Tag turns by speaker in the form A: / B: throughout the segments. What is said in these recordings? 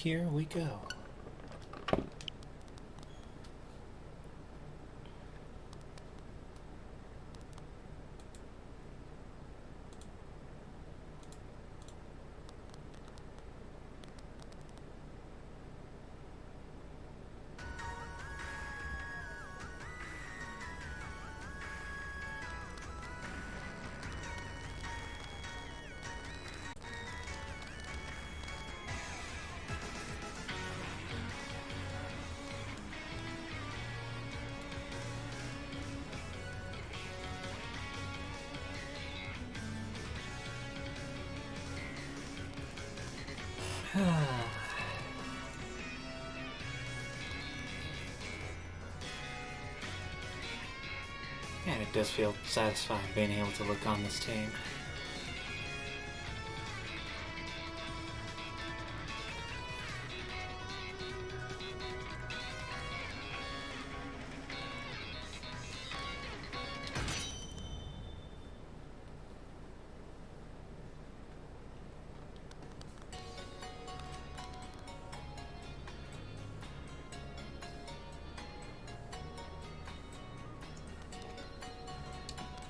A: here we go. And it does feel satisfying being able to look on this team.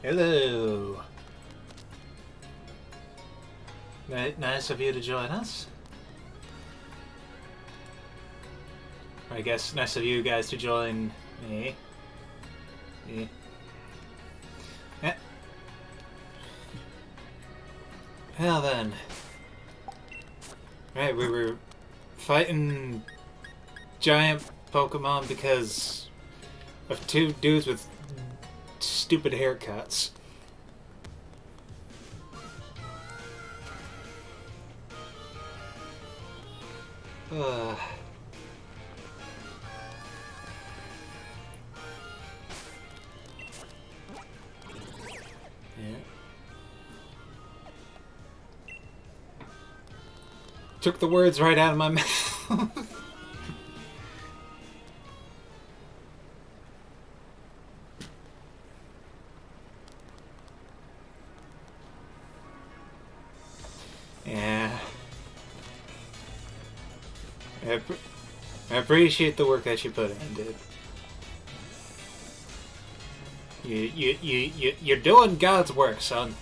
A: Hello. Nice of you to join us. I guess nice of you guys to join me. Yeah. Well then. Right, we were fighting giant Pokemon because of two dudes with stupid haircuts. Yeah. Took the words right out of my mouth. Yeah. I appreciate the work that you put in, dude. You're doing God's work, son.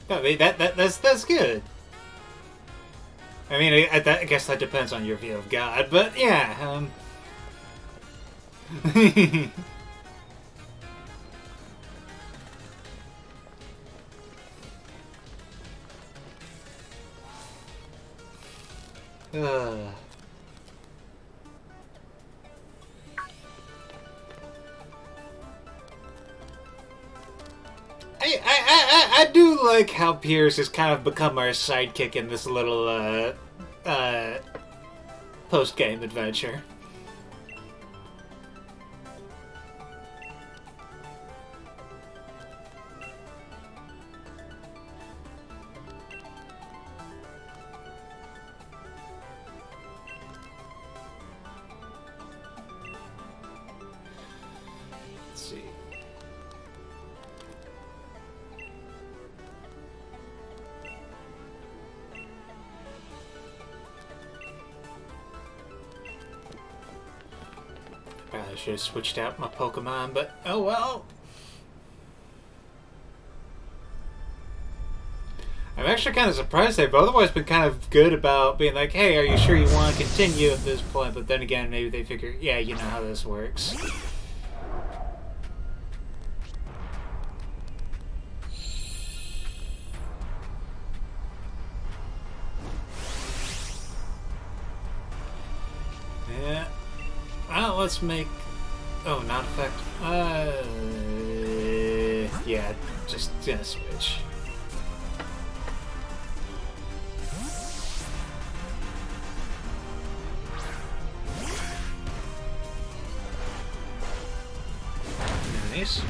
A: I mean, that's good. I mean, I guess that depends on your view of God, but yeah. I do like how Pierce has kind of become our sidekick in this little post-game adventure. I should have switched out my Pokemon, but oh well. I'm actually kind of surprised they've otherwise been kind of good about being like, hey, are you sure you want to continue at this point? But then again, maybe they figure, yeah, you know how this works. Yeah. Well, let's make... Oh, not effect. Yeah, just gonna switch. Nice.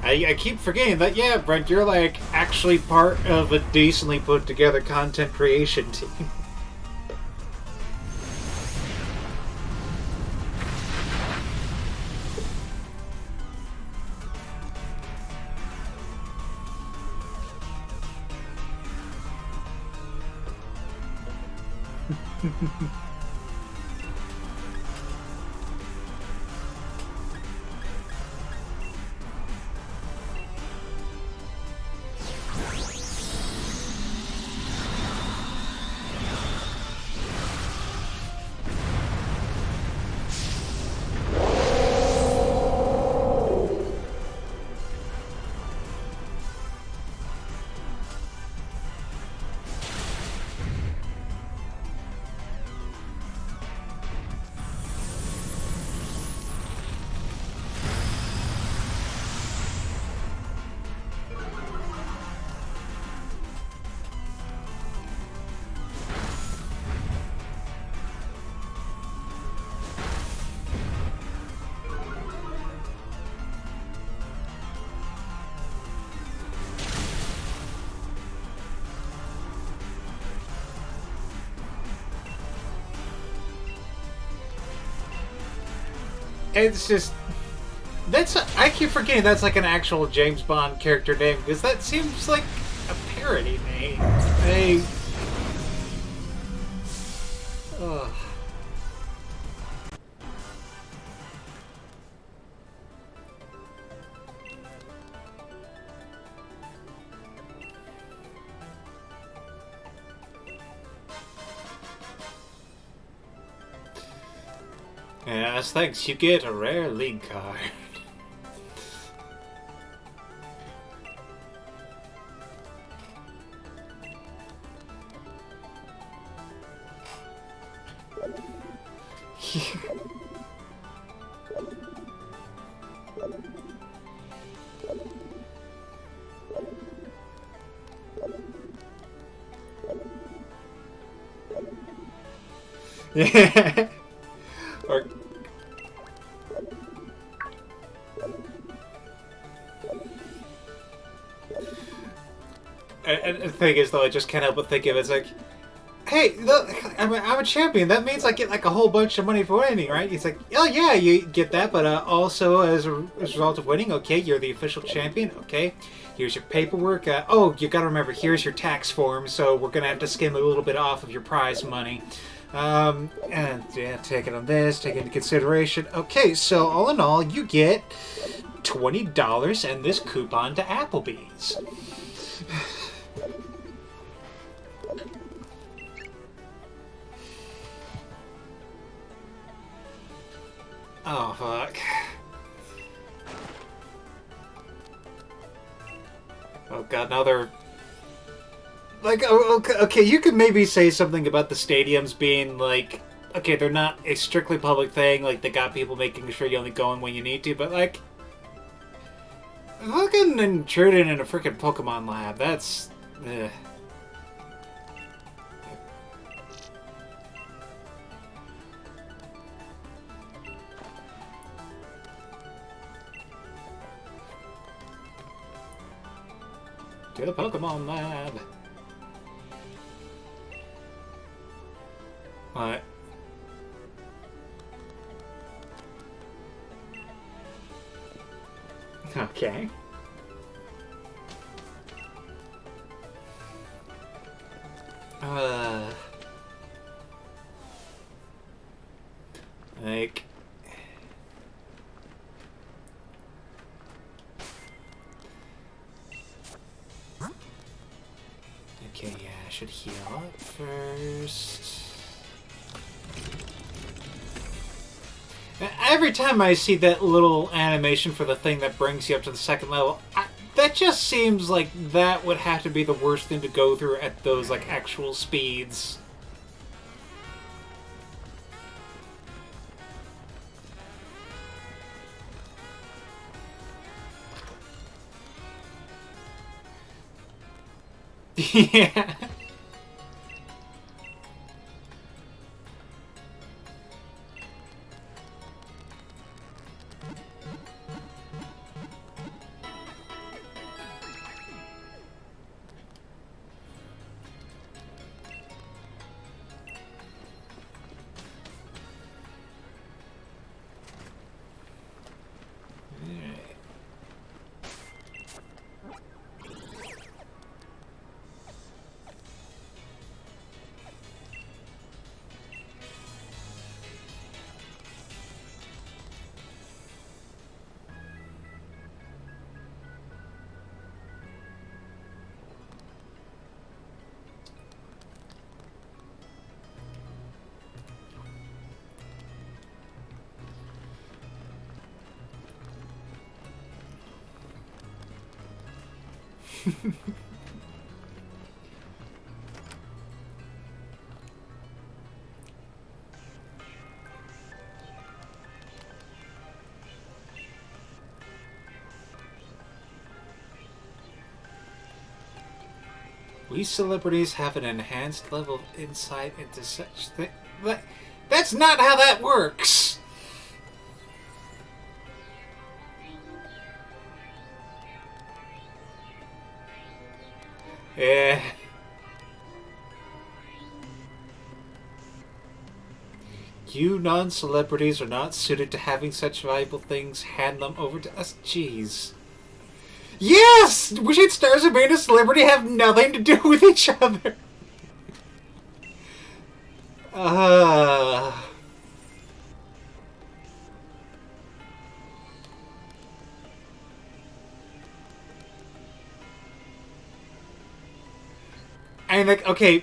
A: I keep forgetting that, yeah, Brent, you're like actually part of a decently put together content creation team. It's just I keep forgetting that's like an actual James Bond character name because that seems like a parody name. Ugh. Yes, thanks. You get a rare league card. Yeah. Or and the thing is, though, I just can't help but think of it. It's like, hey, look, I'm a champion. That means I get like a whole bunch of money for winning, right? He's like, oh yeah, you get that, but also as a result of winning, okay, you're the official champion. Okay, here's your paperwork. Oh, you gotta remember, here's your tax form. So we're gonna have to skim a little bit off of your prize money. And yeah, take it on this, take it into consideration. Okay, so all in all, you get $20 and this coupon to Applebee's. Oh, fuck. Oh, God, now they're... Like, okay, you could maybe say something about the stadiums being, like... Okay, they're not a strictly public thing, like, they got people making sure you only go in when you need to, but, like... Fucking intruding in a freaking Pokemon lab, that's... Ugh. To the Pokemon lab. What? Okay. Like... Okay, yeah, I should heal up first. Every time I see that little animation for the thing that brings you up to the second level, that just seems like that would have to be the worst thing to go through at those, like, actual speeds. Yeah. We celebrities have an enhanced level of insight into such things. That's not how that works! Yeah. You non-celebrities are not suited to having such valuable things. Hand them over to us. Jeez. Yes! Wishing stars who made a celebrity have nothing to do with each other. Uh... And like, okay,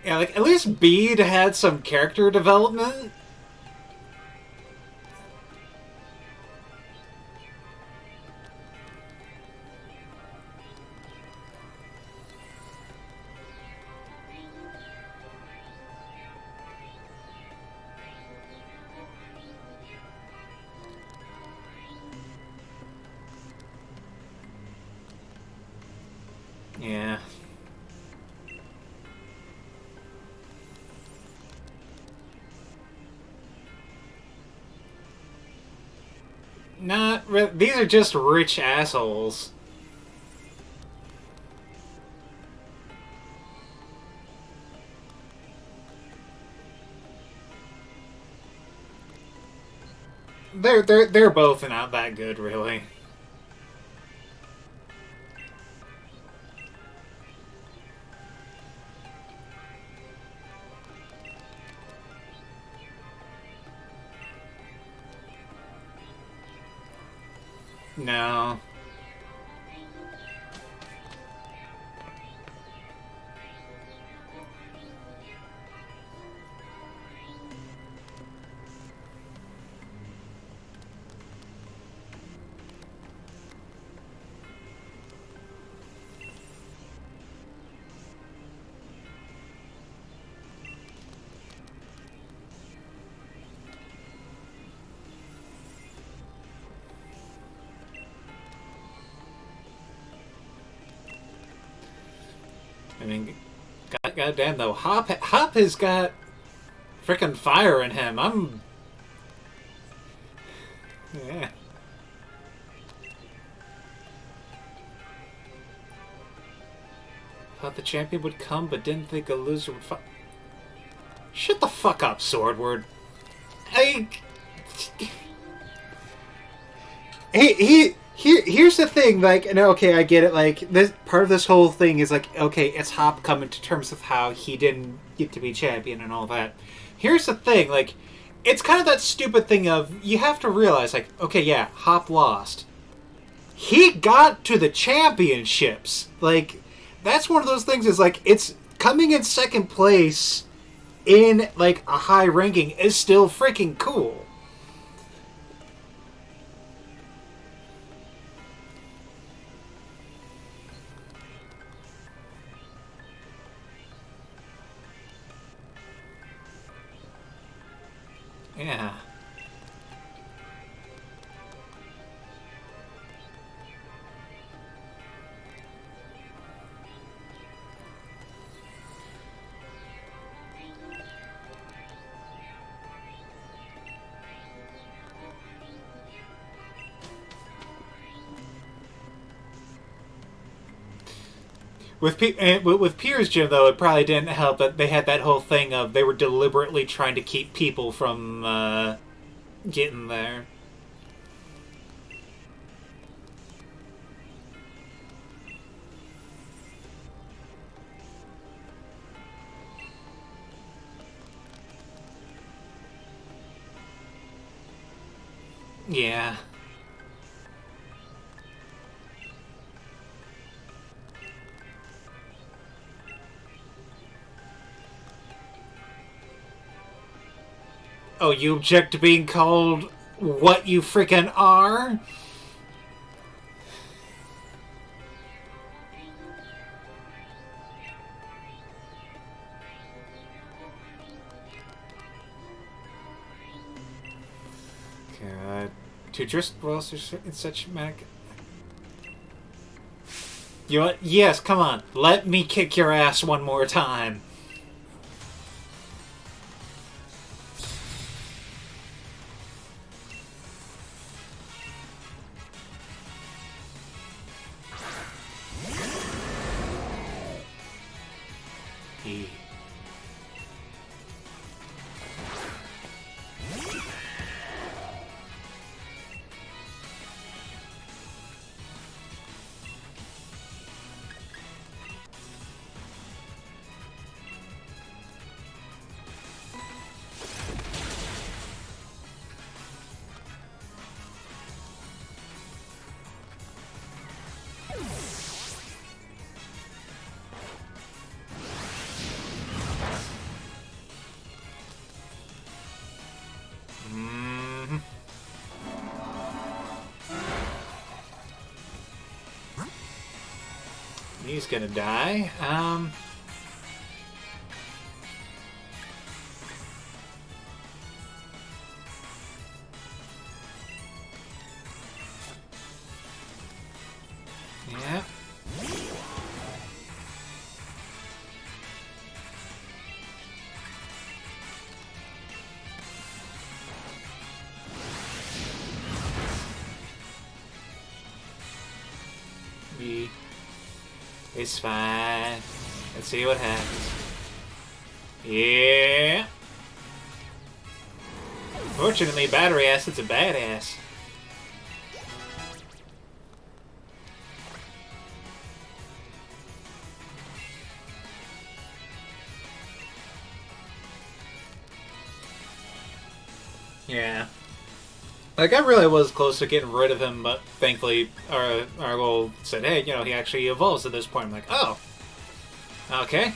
A: yeah, like at least Bede had some character development. Yeah. Not really. These are just rich assholes. They're both not that good, really. No. I mean, goddamn though, Hop has got freaking fire in him. Yeah. Thought the champion would come, but didn't think a loser would fight. Shut the fuck up, Swordward. I. Here's the thing, like, and okay, I get it, like, this part of this whole thing is like, okay, it's Hop coming to terms with how he didn't get to be champion and all that. Here's the thing, like, it's kind of that stupid thing of, you have to realize, like, okay, yeah, Hop lost. He got to the championships. Like, that's one of those things is, like, it's coming in second place in, like, a high ranking is still freaking cool. Yeah. With Pier's gym, though, it probably didn't help that they had that whole thing of they were deliberately trying to keep people from getting there. Yeah. Oh, you object to being called what you freaking are? To just rolls in such manic. You know what? Yes, come on. Let me kick your ass one more time. He's gonna die. Yeah. It's fine. Let's see what happens. Yeah. Fortunately, battery acid's a badass. Yeah. Like, I really was close to getting rid of him, but thankfully our goal said, hey, you know, he actually evolves at this point. I'm like, oh. Okay.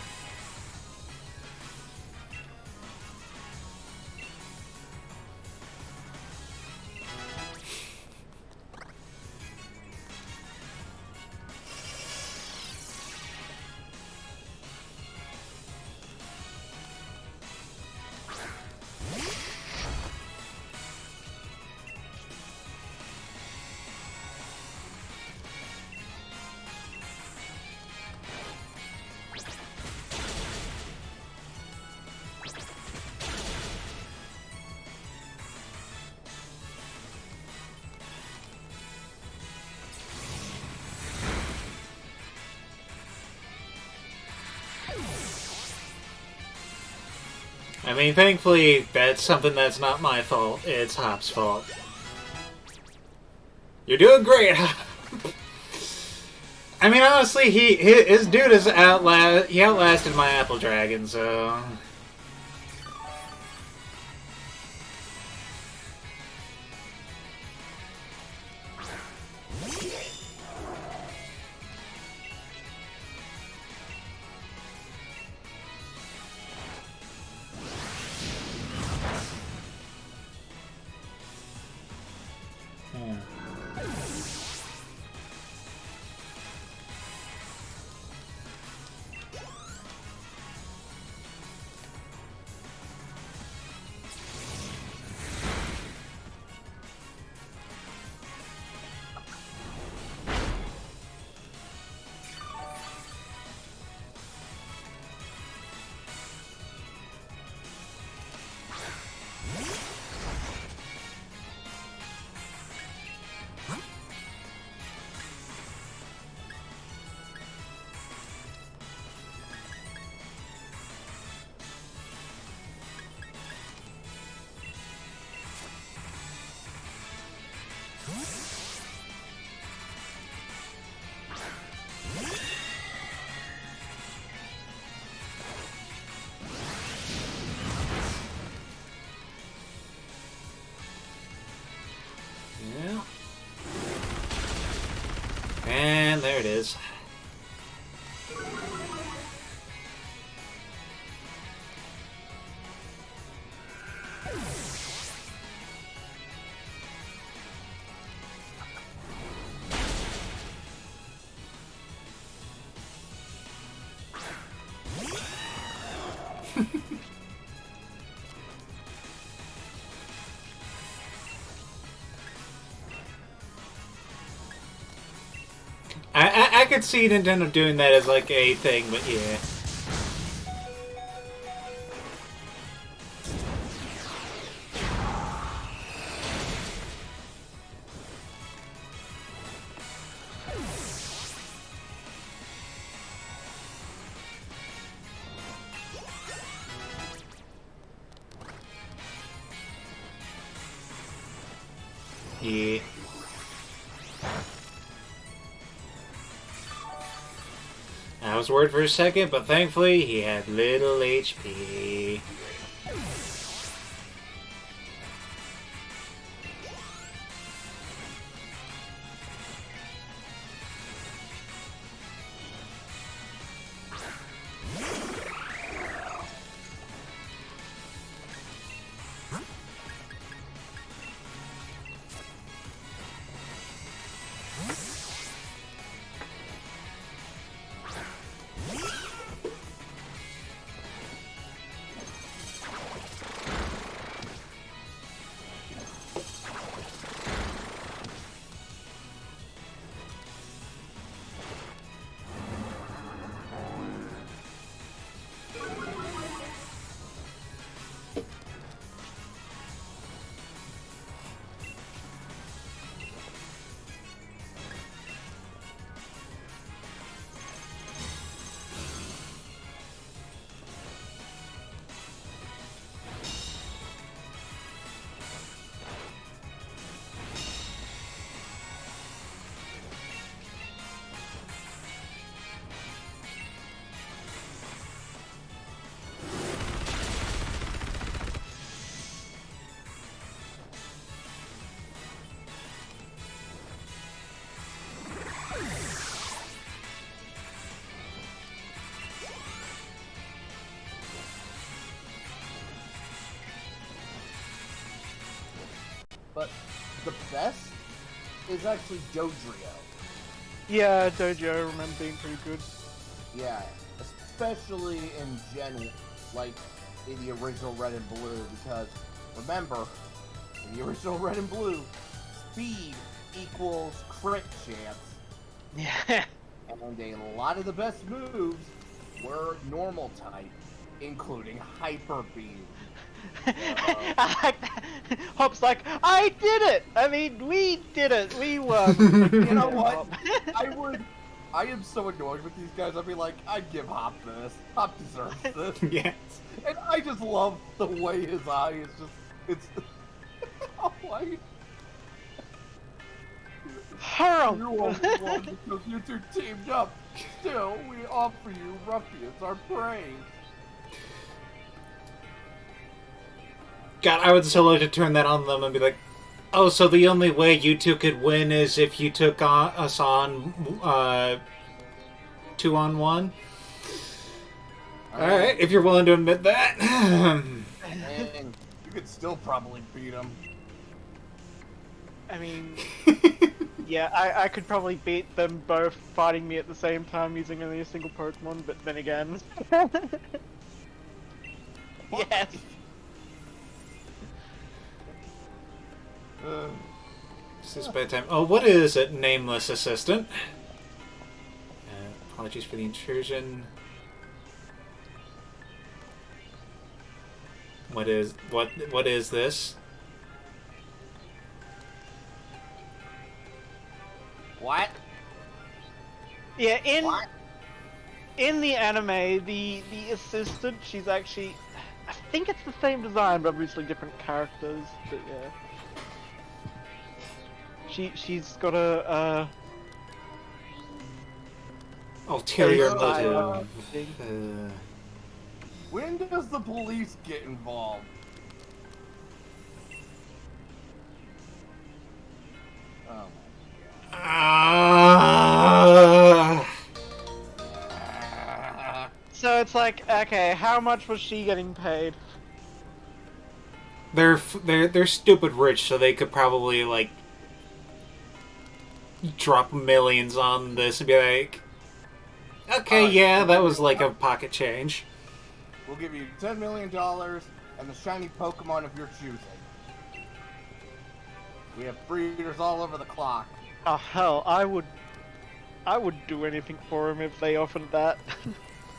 A: I mean, thankfully, that's something that's not my fault. It's Hop's fault. You're doing great, Hop. I mean, honestly, his dude is he outlasted my Apple Dragon, so... Yeah. And there it is. could see Nintendo doing that as like a thing, but yeah. Yeah. I was worried for a second, but thankfully he had little HP.
B: But the best is actually Dodrio.
C: Yeah, Dojo, I remember being pretty good.
B: Yeah, especially in like in the original Red and Blue, because remember, in the original Red and Blue, speed equals crit chance,
C: Yeah.
B: and a lot of the best moves were normal type, including Hyper Beam.
C: I like that. Hop's like, I did it! I mean, we did it! We won!
B: You know what? I am so annoyed with these guys. I'd be like, I'd give Hop this. Hop deserves this.
A: Yes.
B: And I just love the way his eye is just, it's, oh my.
C: Hurl!
B: You only won because you two teamed up. Still, we offer you ruffians our praise.
A: God, I would so like to turn that on them and be like, oh, so the only way you two could win is if you took us on 2-on-1? Alright, if you're willing to admit that.
B: And you could still probably beat him.
C: I mean, yeah, I could probably beat them both fighting me at the same time using only a single Pokemon, but then again... Yes!
A: This is bedtime. Oh, what is it, nameless assistant? Apologies for the intrusion. What is this?
B: What?
C: Yeah,
B: What?
C: in the anime, the assistant, she's actually... I think it's the same design, but obviously different characters, but yeah. She's got a
A: Ulterior
C: Hey,
A: motive.
B: When does the police get involved? Oh my god.
C: So it's like, okay, how much was she getting paid?
A: They're stupid rich, so they could probably like drop millions on this and be like, okay, yeah, that was like a pocket change.
B: We'll give you $10 million and the shiny Pokemon of your choosing. We have breeders all over the clock.
C: Oh hell, I would I would do anything for him if they offered that.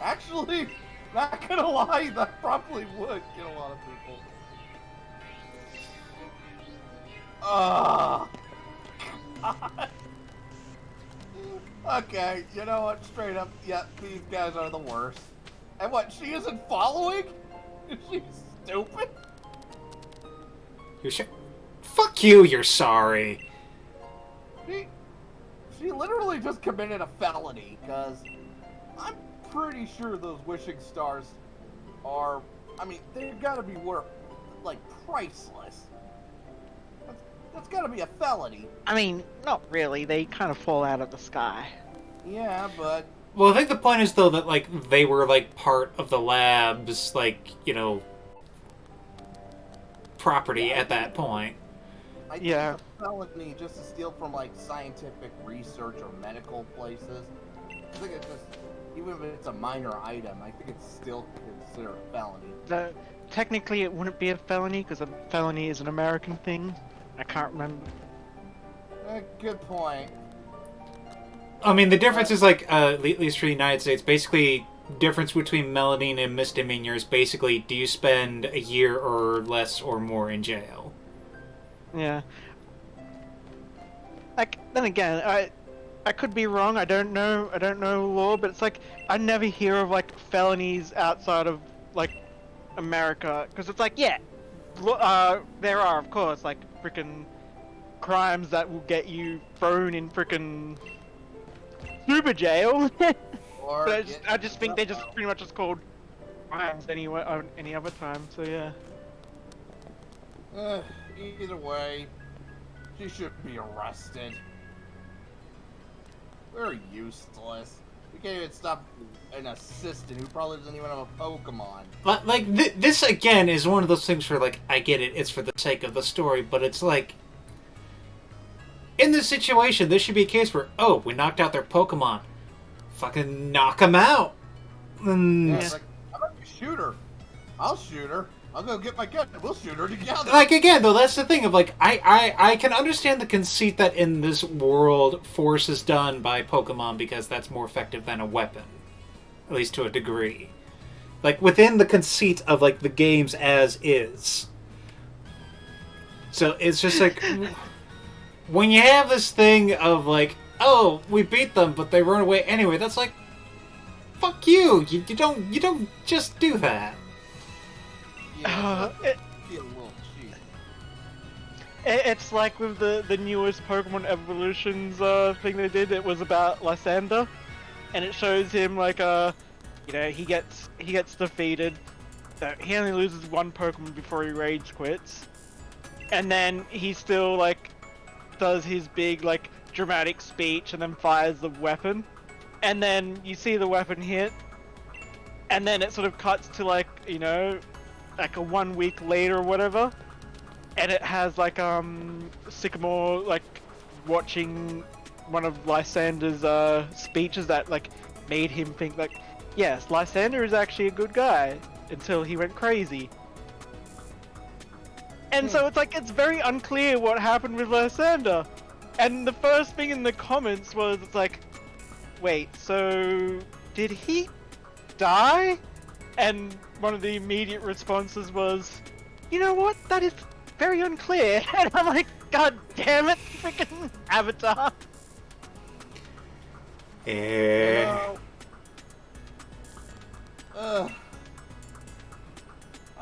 B: Actually, not gonna lie, that probably would get a lot of people. Ah. Okay, you know what? Straight up, yeah, these guys are the worst. And what? She isn't following? Is she stupid?
A: You're sure? Fuck you. You're sorry.
B: She literally just committed a felony, because I'm pretty sure those wishing stars are, I mean, they've got to be worth, like, priceless. That's got to be a felony.
C: I mean, not really. They kind of fall out of the sky.
B: Yeah, but...
A: Well, I think the point is, though, that, like, they were, like, part of the lab's, like, you know, property at that point.
B: I think
C: Yeah.
B: it's a felony just to steal from, like, scientific research or medical places. I think it's just, even if it's a minor item, I think it's still considered a felony.
C: Technically, it wouldn't be a felony because a felony is an American thing. I can't remember.
B: Good point.
A: I mean, the difference is, like, at least for the United States, basically, difference between melody and misdemeanors, basically, do you spend a year or less or more in jail?
C: Yeah. Like, then again, I could be wrong. I don't know law, but it's like I never hear of like felonies outside of like America because it's like yeah, there are of course like freaking crimes that will get you thrown in freaking super jail.
B: Or
C: But I just think they just pretty much just called crimes anyway any other time. So yeah.
B: Either way, she should be arrested. We're useless. We can't even stop an assistant who probably doesn't even have a Pokemon.
A: Like, this, again, is one of those things where, like, I get it, it's for the sake of the story, but it's like... In this situation, this should be a case where, oh, we knocked out their Pokemon. Fucking knock them out.
B: Yeah, it's like, how about you shoot her? I'll shoot her. I'll go get my gun. We'll shoot her together.
A: Like, again, though, that's the thing of, like, I can understand the conceit that in this world, force is done by Pokemon because that's more effective than a weapon. At least to a degree. Like, within the conceit of, like, the games as is. So, it's just like... when you have this thing of, like, oh, we beat them, but they run away anyway, that's like... Fuck you! You don't just do that.
B: Yeah, be a little cheap.
C: It's like with the newest Pokemon Evolutions thing they did. It was about Lysander, and it shows him like you know, he gets defeated. He only loses one Pokemon before he rage quits, and then he still like does his big like dramatic speech and then fires the weapon, and then you see the weapon hit, and then it sort of cuts to like, you know, like a 1 week later or whatever, and it has like Sycamore like watching one of Lysander's speeches that like made him think like, yes, Lysander is actually a good guy until he went crazy. And so it's like it's very unclear what happened with Lysander. And the first thing in the comments was it's like, wait, so did he die? And one of the immediate responses was, you know what, that is very unclear. And I'm like, god damn it, freaking Avatar.
B: I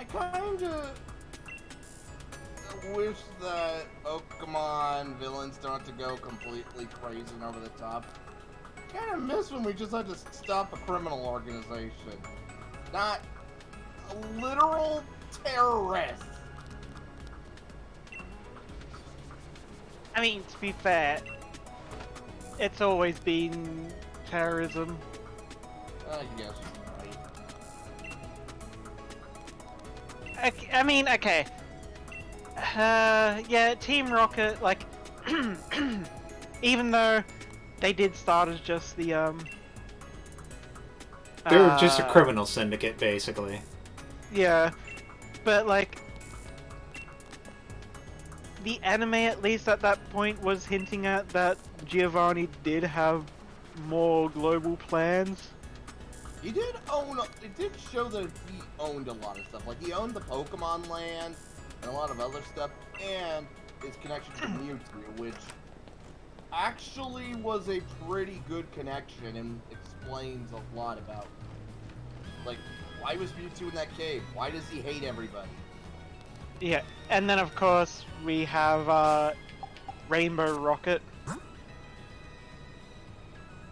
B: kinda wish that Pokemon villains don't have to go completely crazy and over the top. Kinda miss when we just had to stop a criminal organization. Not a literal terrorist.
C: I mean, to be fair, it's always been terrorism.
B: I guess you're right.
C: I mean, okay. Yeah, Team Rocket, like, even though they did start as just the,
A: They were just a criminal syndicate, basically.
C: Yeah, but, like, the anime, at least at that point, was hinting at that Giovanni did have more global plans.
B: He did own. It did show that he owned a lot of stuff. Like he owned the Pokemon Land and a lot of other stuff, and his connection to Mewtwo, which actually was a pretty good connection and explains a lot about, like, why was Mewtwo in that cave? Why does he hate everybody?
C: Yeah, and then of course we have Rainbow Rocket,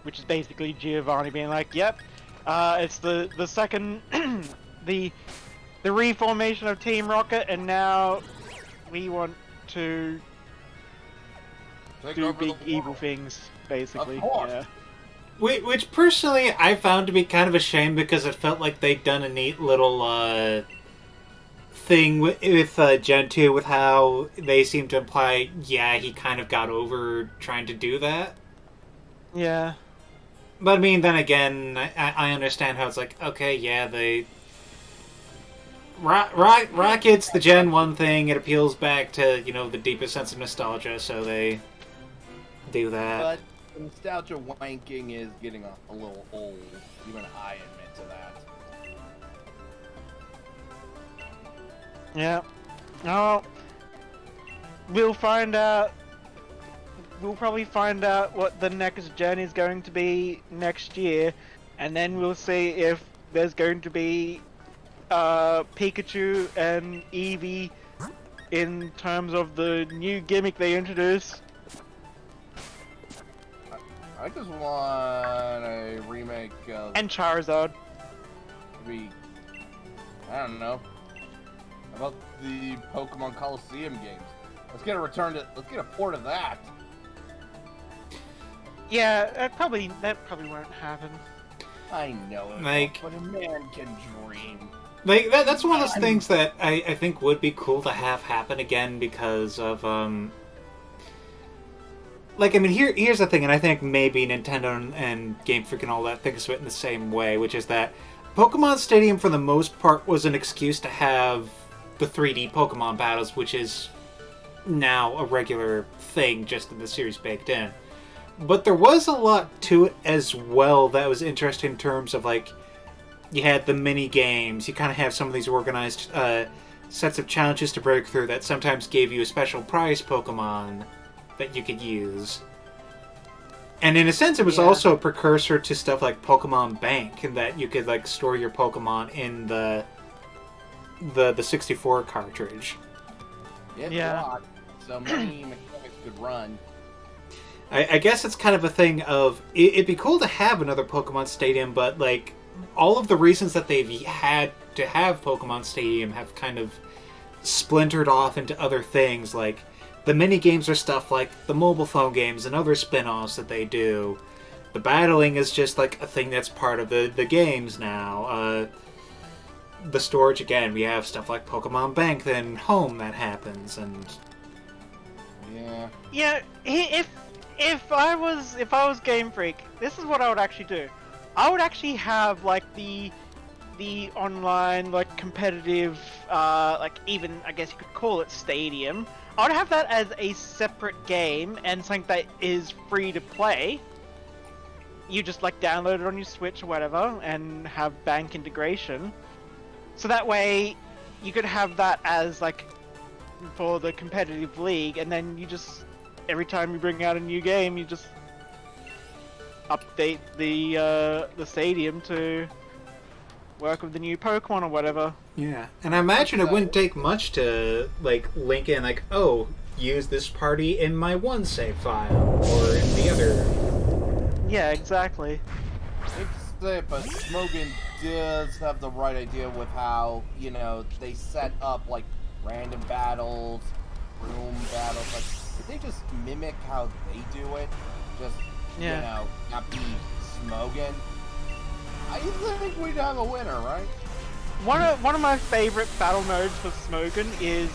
C: which is basically Giovanni being like, "Yep, it's the second the reformation of Team Rocket, and now we want to
B: Take
C: do
B: over
C: big
B: the
C: evil
B: world."
C: things." Basically,
B: Of course.
C: yeah.
A: Which personally I found to be kind of a shame because it felt like they'd done a neat little thing with Gen 2 with how they seem to imply, yeah, he kind of got over trying to do that.
C: Yeah.
A: But I mean, then again, I understand how it's like, okay, yeah, they... Rocket's the Gen 1 thing, it appeals back to, you know, the deepest sense of nostalgia, so they do that.
B: But nostalgia wanking is getting a little old. Even I admit to that.
C: Yeah. Oh, we'll find out. We'll probably find out what the next gen is going to be next year, and then we'll see if there's going to be Pikachu and Eevee in terms of the new gimmick they introduced.
B: I just want a remake of
C: And Charizard.
B: maybe, I don't know, about the Pokemon Coliseum games. Let's get a port of that.
C: Yeah, that probably won't happen.
B: I know it,
A: Like-
B: but a man can dream.
A: Like, that's one of those things that I think would be cool to have happen again because of, like, I mean, here's the thing, and I think maybe Nintendo and Game Freak and all that think of it in the same way, which is that Pokemon Stadium, for the most part, was an excuse to have the 3D Pokemon battles, which is now a regular thing, just in the series baked in. But there was a lot to it as well that was interesting in terms of, like, you had the mini games, you kind of have some of these organized sets of challenges to break through that sometimes gave you a special prize Pokemon that you could use. And in a sense, it was also a precursor to stuff like Pokemon Bank, in that you could, like, store your Pokemon in the 64 cartridge.
B: Yeah. So many mechanics could run.
A: I guess it's kind of a thing of, it'd be cool to have another Pokemon Stadium, but, like, all of the reasons that they've had to have Pokemon Stadium have kind of splintered off into other things, like, the mini-games are stuff like the mobile phone games and other spin-offs that they do. The battling is just, like, a thing that's part of the games now. The storage, again, we have stuff like Pokemon Bank, then Home that happens, and...
B: Yeah.
C: Yeah, if I was Game Freak, this is what I would actually do. I would actually have, like, the online, like, competitive, like, even, I guess you could call it Stadium. I would have that as a separate game and something that is free to play. You just, like, download it on your Switch or whatever and have bank integration. So that way you could have that as, like, for the competitive league, and then you just, every time you bring out a new game, you just update the stadium to work with the new Pokemon or whatever.
A: Yeah, and I imagine it wouldn't take much to, like, link in, like, oh, use this party in my one save file, or in the other.
C: Yeah, exactly.
B: But Smogan does have the right idea with how, you know, they set up, like, random battles, room battles. Like, if they just mimic how they do it, just, you know, not be Smogan, I think we'd have a winner, right?
C: One of my favorite battle modes for Smogan is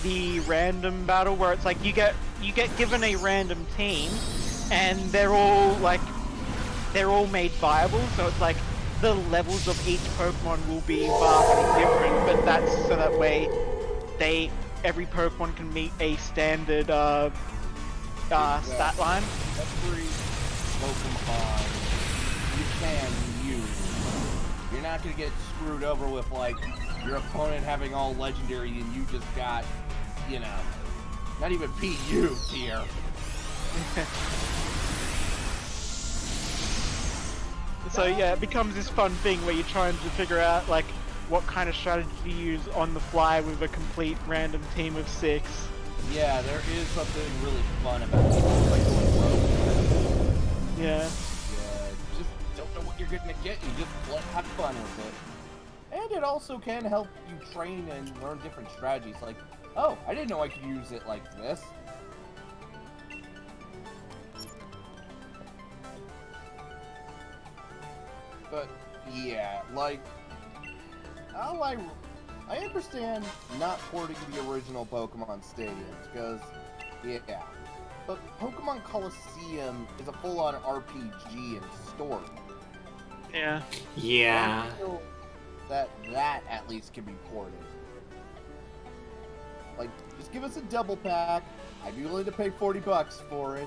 C: the random battle, where it's like you get given a random team, and they're all made viable. So it's like the levels of each Pokemon will be vastly different, but that's so that way every Pokemon can meet a standard stat line.
B: Pokemon you can use. You're not gonna get screwed over with like your opponent having all legendary and you just got, you know, not even PU tier.
C: So yeah, it becomes this fun thing where you're trying to figure out like what kind of strategy to use on the fly with a complete random team of 6.
B: Yeah, there is something really fun about it. Like going rogue.
C: Yeah.
B: Yeah, you just don't know what you're gonna get. You just have fun with it. And it also can help you train and learn different strategies. Like, oh, I didn't know I could use it like this. But yeah, like, I understand not porting the original Pokemon Stadiums, because, yeah, but Pokemon Coliseum is a full-on RPG and story.
C: Yeah.
A: Yeah.
B: I feel that at least can be ported. Like, just give us a double pack. I'd be willing to pay $40 for it.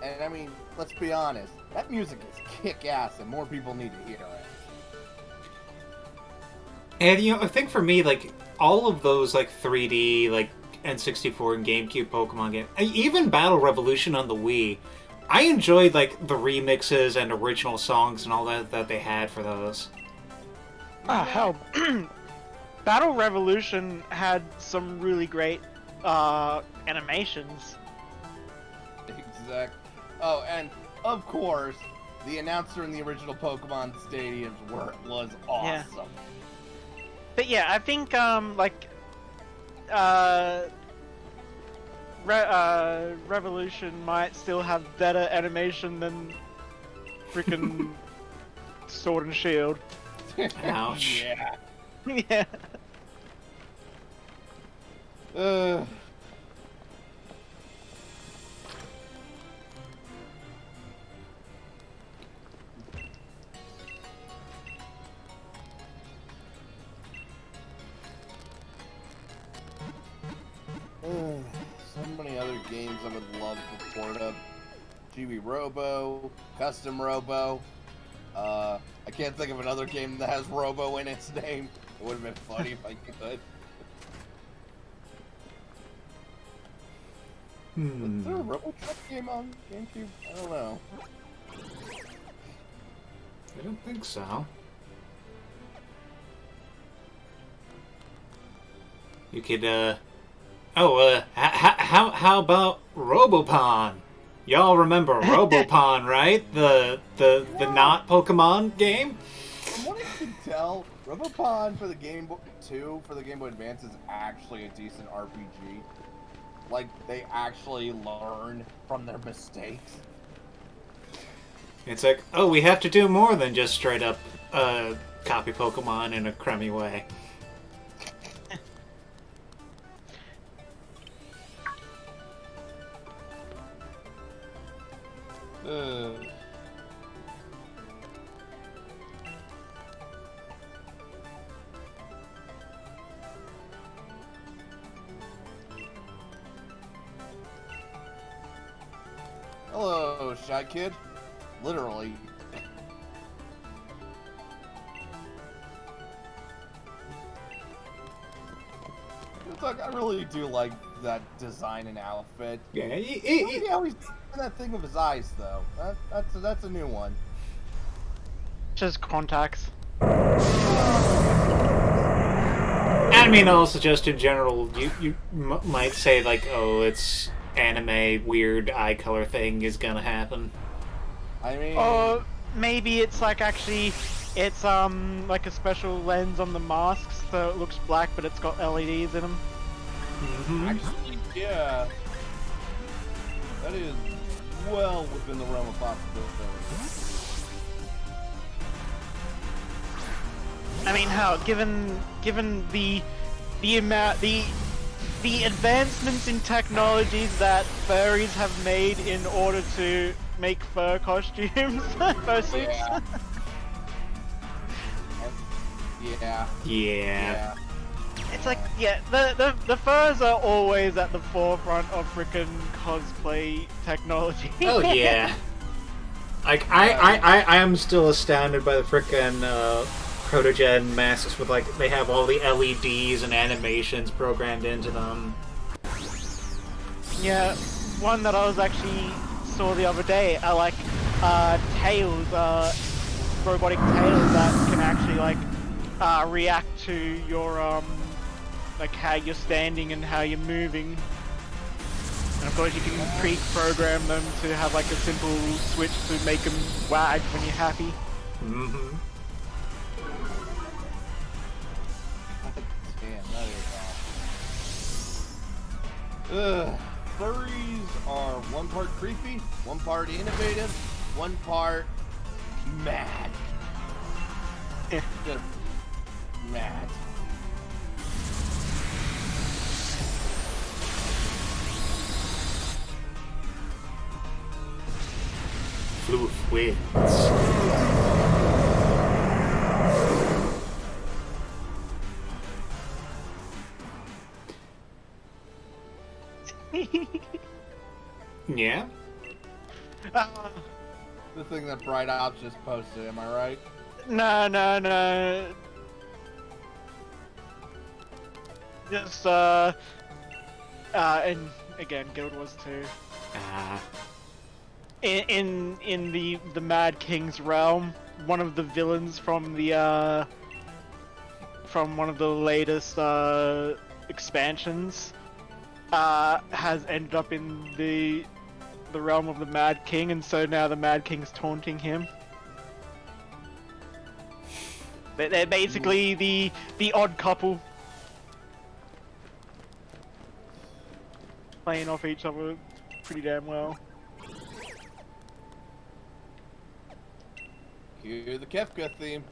B: And I mean, let's be honest, that music is kick-ass and more people need to hear it.
A: And you know, I think for me, like all of those like 3D, like N64 and GameCube Pokemon games, even Battle Revolution on the Wii, I enjoyed like the remixes and original songs and all that they had for those.
C: Ah, hell. Battle Revolution had some really great animations.
B: Exact. Oh, and of course, the announcer in the original Pokemon Stadiums was awesome.
C: Yeah. But yeah, I think Revolution might still have better animation than freaking Sword and Shield.
A: Ouch.
B: Yeah.
C: Yeah.
B: So many other games I would love to port up. GB Robo, Custom Robo. I can't think of another game that has Robo in its name. It would have been funny if I could. Was there a Robo Truck game on GameCube? I don't know.
A: I don't think so. You could, how about Robopon? Y'all remember Robopon, right? The not Pokemon game?
B: From what I can tell, Robopon for the Game Boy 2 for the Game Boy Advance is actually a decent RPG. Like, they actually learn from their mistakes.
A: It's like, oh, we have to do more than just straight up copy Pokemon in a crummy way.
B: Hello, Shy Kid. Literally. Look, I really do like that design and outfit.
A: Yeah,
B: He always doing that thing with his eyes, though. That's a new one.
C: Just contacts.
A: I mean, also just in general, you might say like, oh, it's anime weird eye color thing is gonna happen.
B: I mean,
C: Or maybe it's like actually, it's like a special lens on the masks, so it looks black, but it's got LEDs in them.
A: Mm-hmm.
B: actually, yeah. That is well within the realm of possibility.
C: I mean, how given the amount the advancements in technologies that furries have made in order to make fur costumes, fur suits.
B: Yeah.
A: Yeah.
C: It's like, yeah, the furs are always at the forefront of frickin' cosplay technology.
A: Oh yeah. Like, I am still astounded by the frickin' Protogen masks with, like, they have all the LEDs and animations programmed into them.
C: Yeah, one that I was actually saw the other day, like, tails, robotic tails that can actually, like, react to your, like, how you're standing and how you're moving. And of course you can pre-program them to have, like, a simple switch to make them wag when you're happy.
A: Mm-hmm.
B: Damn, that is Ugh. Furries are one part creepy, one part innovative, one part mad. Just mad.
A: Floof wins. Yeah?
B: The thing that Bright Ops just posted, am I right?
C: No. Just, and again, Guild Wars 2. In the Mad King's realm, one of the villains from the, from one of the latest, expansions, has ended up in the realm of the Mad King, and so now the Mad King's taunting him. They're basically the odd couple. Playing off each other pretty damn well.
B: Hear the Kefka theme.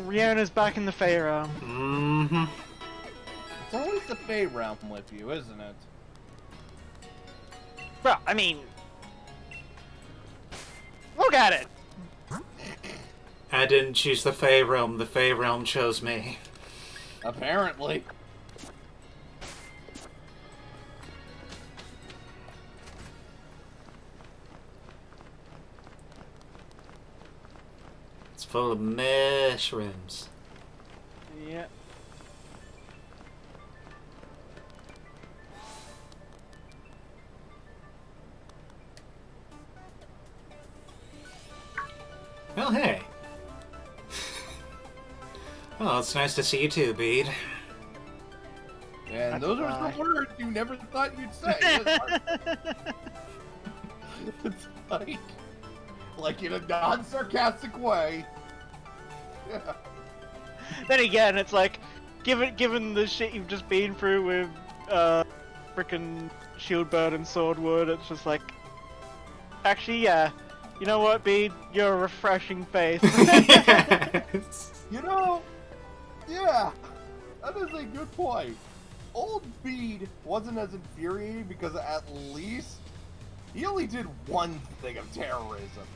C: Riona's back in the Fey realm.
A: Mm-hmm.
B: It's always the Fey realm with you, isn't it?
C: Well, I mean, look at it.
A: I didn't choose the Fey realm. The Fey realm chose me.
B: Apparently.
A: It's full of mushrooms.
C: Yeah.
A: Well, hey. Oh, it's nice to see you too, Bede.
B: And
C: That's
B: those
C: a
B: are
C: lie.
B: the words you never thought you'd say. It's like in a non-sarcastic way. Yeah.
C: Then again, it's like, given the shit you've just been through with, frickin' Shieldbird and Swordwood, it's just like, actually, yeah. You know what, Bede? You're a refreshing face.
B: You know, yeah, that is a good point. Old Bede wasn't as infuriating because at least he only did one thing of terrorism.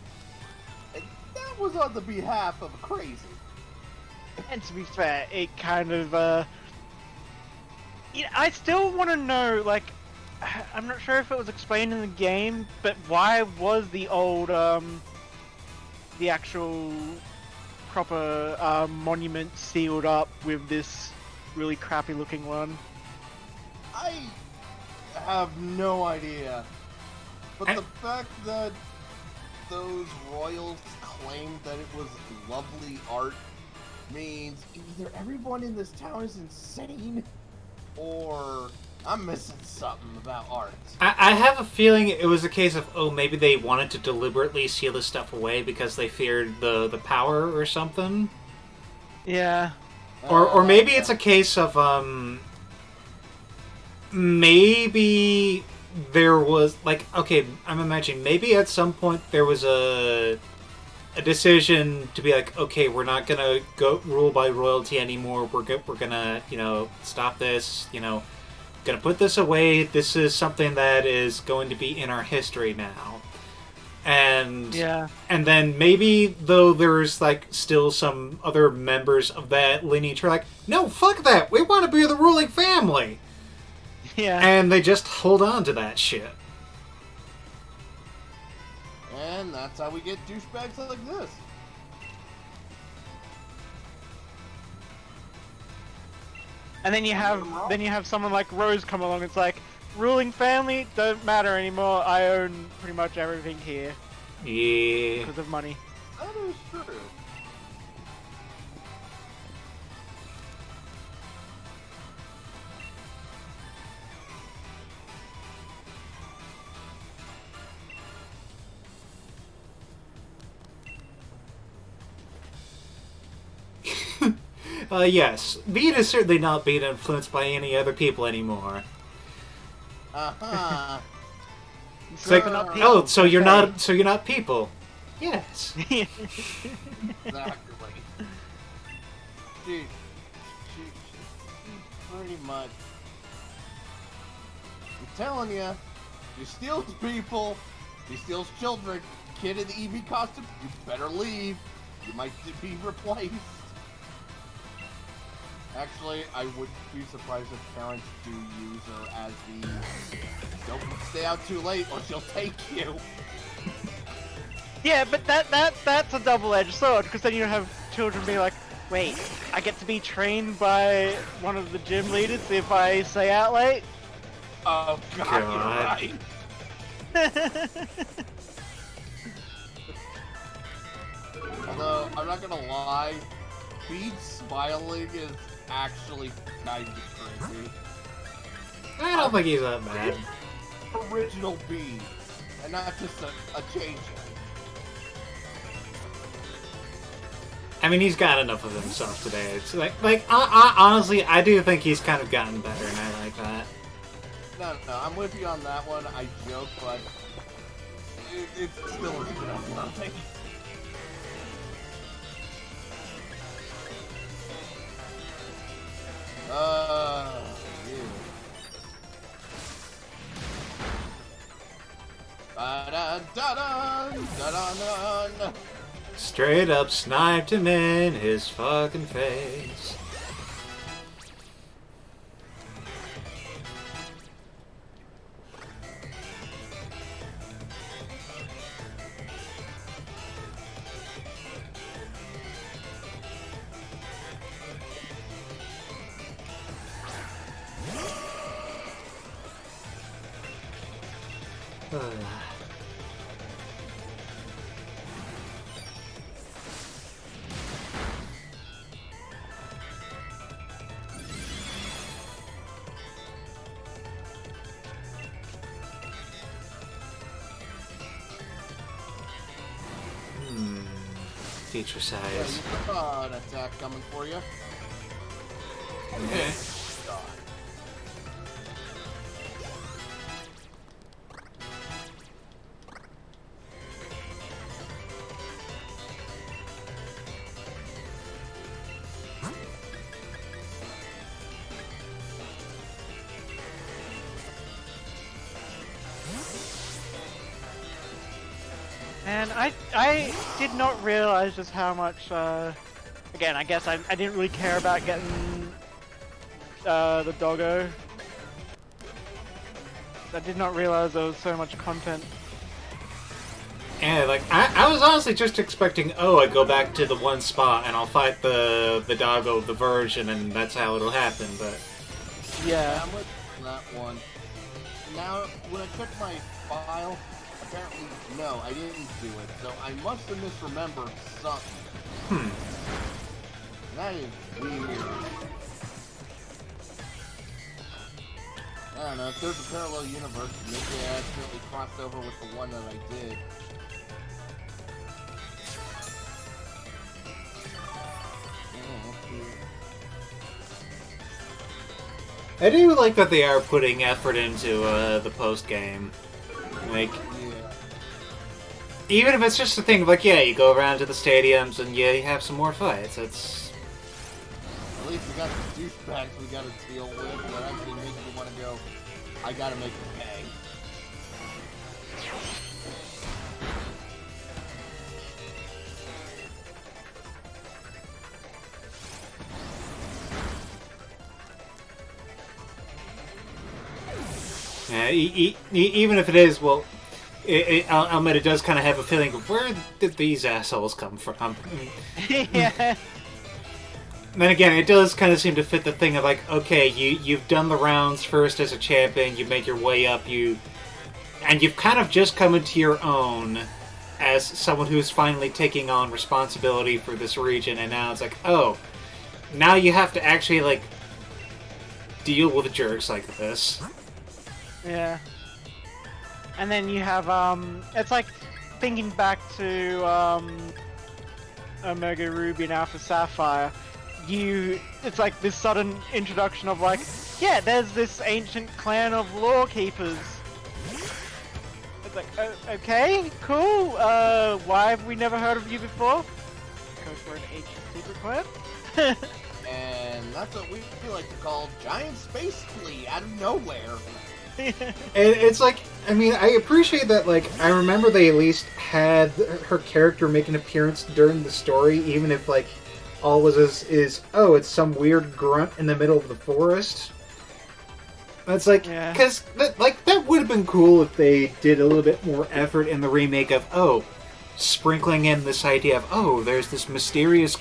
B: And that was on the behalf of crazy.
C: And to be fair, it kind of, yeah, I still want to know, like, I'm not sure if it was explained in the game, but why was the old, the actual proper, monument sealed up with this really crappy looking one?
B: I have no idea. But the fact that those royals claimed that it was lovely art means either everyone in this town is insane, or I'm missing something about art.
A: I have a feeling it was a case of, oh, maybe they wanted to deliberately seal this stuff away because they feared the power or something.
C: Yeah.
A: Or maybe it's a case of, maybe there was, like, okay, I'm imagining, maybe at some point there was a decision to be like, okay, we're not gonna go rule by royalty anymore, we're gonna, you know, stop this, you know, gonna put this away, this is something that is going to be in our history now. And
C: Yeah.
A: and then maybe though there's like still some other members of that lineage who are like, no, fuck that, we want to be the ruling family,
C: Yeah.
A: and they just hold on to that shit.
B: And that's how we get douchebags like this.
C: And then you have someone like Rose come along. It's like, ruling family don't matter anymore. I own pretty much everything here
A: Yeah.
C: because of money.
B: That is true.
A: Yes, Beat is certainly not being influenced by any other people anymore.
B: Uh-huh.
A: It's like,
C: Not people,
A: oh, so you're
C: okay.
A: not people. Yes.
B: Exactly. She pretty much... I'm telling you, she steals people, she steals children, kid in the EV costume, you better leave. You might be replaced. Actually, I wouldn't be surprised if parents do use her as the don't stay out too late or she'll take you.
C: Yeah, but that's a double-edged sword, because then you have children be like, wait, I get to be trained by one of the gym leaders if I stay out late?
B: Oh god,
A: God.
B: you're right. Although, I'm not gonna lie, Bede's smiling is actually kind of crazy.
A: I don't think he's that bad.
B: Original Bede, and not just a change.
A: I mean, he's got enough of himself today. It's honestly, I do think he's kind of gotten better, and I like that.
B: No, I'm with you on that one. I joke, but it still isn't enough nothing. Yeah. Ba-da-da-dun, da-dun-dun.
A: Straight up sniped him in his fucking face. Feature
B: Yeah,
A: size.
B: you got an attack coming for you.
A: Okay.
B: God.
C: And I did not realize just how much, again, I guess I didn't really care about getting the doggo. I did not realize there was so much content.
A: And like, I was honestly just expecting, oh, I go back to the one spot and I'll fight the doggo, the virgin, and that's how it'll happen, but...
C: Yeah.
B: I'm with that one. Now, when I checked my file, apparently, no, I didn't do it, so I must have misremembered something. That is weird. I don't know, if there's a parallel universe, maybe I accidentally crossed over with the one that I did.
A: I do like that they are putting effort into the post game. Like,
B: Yeah.
A: even if it's just a thing of like, yeah, you go around to the stadiums and yeah, you have some more fights. It's
B: At least we got the douchebags we gotta deal with that actually make you want to go, I gotta make them pay.
A: Even if it is, well, I'll admit it does kind of have a feeling of where did these assholes come from?
C: Yeah.
A: Then again, it does kind of seem to fit the thing of like, okay, you've done the rounds first as a champion, you make your way up, and you've kind of just come into your own as someone who's finally taking on responsibility for this region, and now it's like, oh, now you have to actually like deal with jerks like this.
C: Yeah. And then you have, it's like thinking back to, Omega Ruby and Alpha Sapphire. It's like this sudden introduction of like, yeah, there's this ancient clan of law keepers. It's like, okay, cool, why have we never heard of you before? Because we're an ancient secret clan?
B: And that's what we like to call giant space flea out of nowhere.
A: And it's like, I mean, I appreciate that, like, I remember they at least had her character make an appearance during the story, even if, like, all was is oh, it's some weird grunt in the middle of the forest. That's like, because, that would have been cool if they did a little bit more effort in the remake of, oh, sprinkling in this idea of, oh, there's this mysterious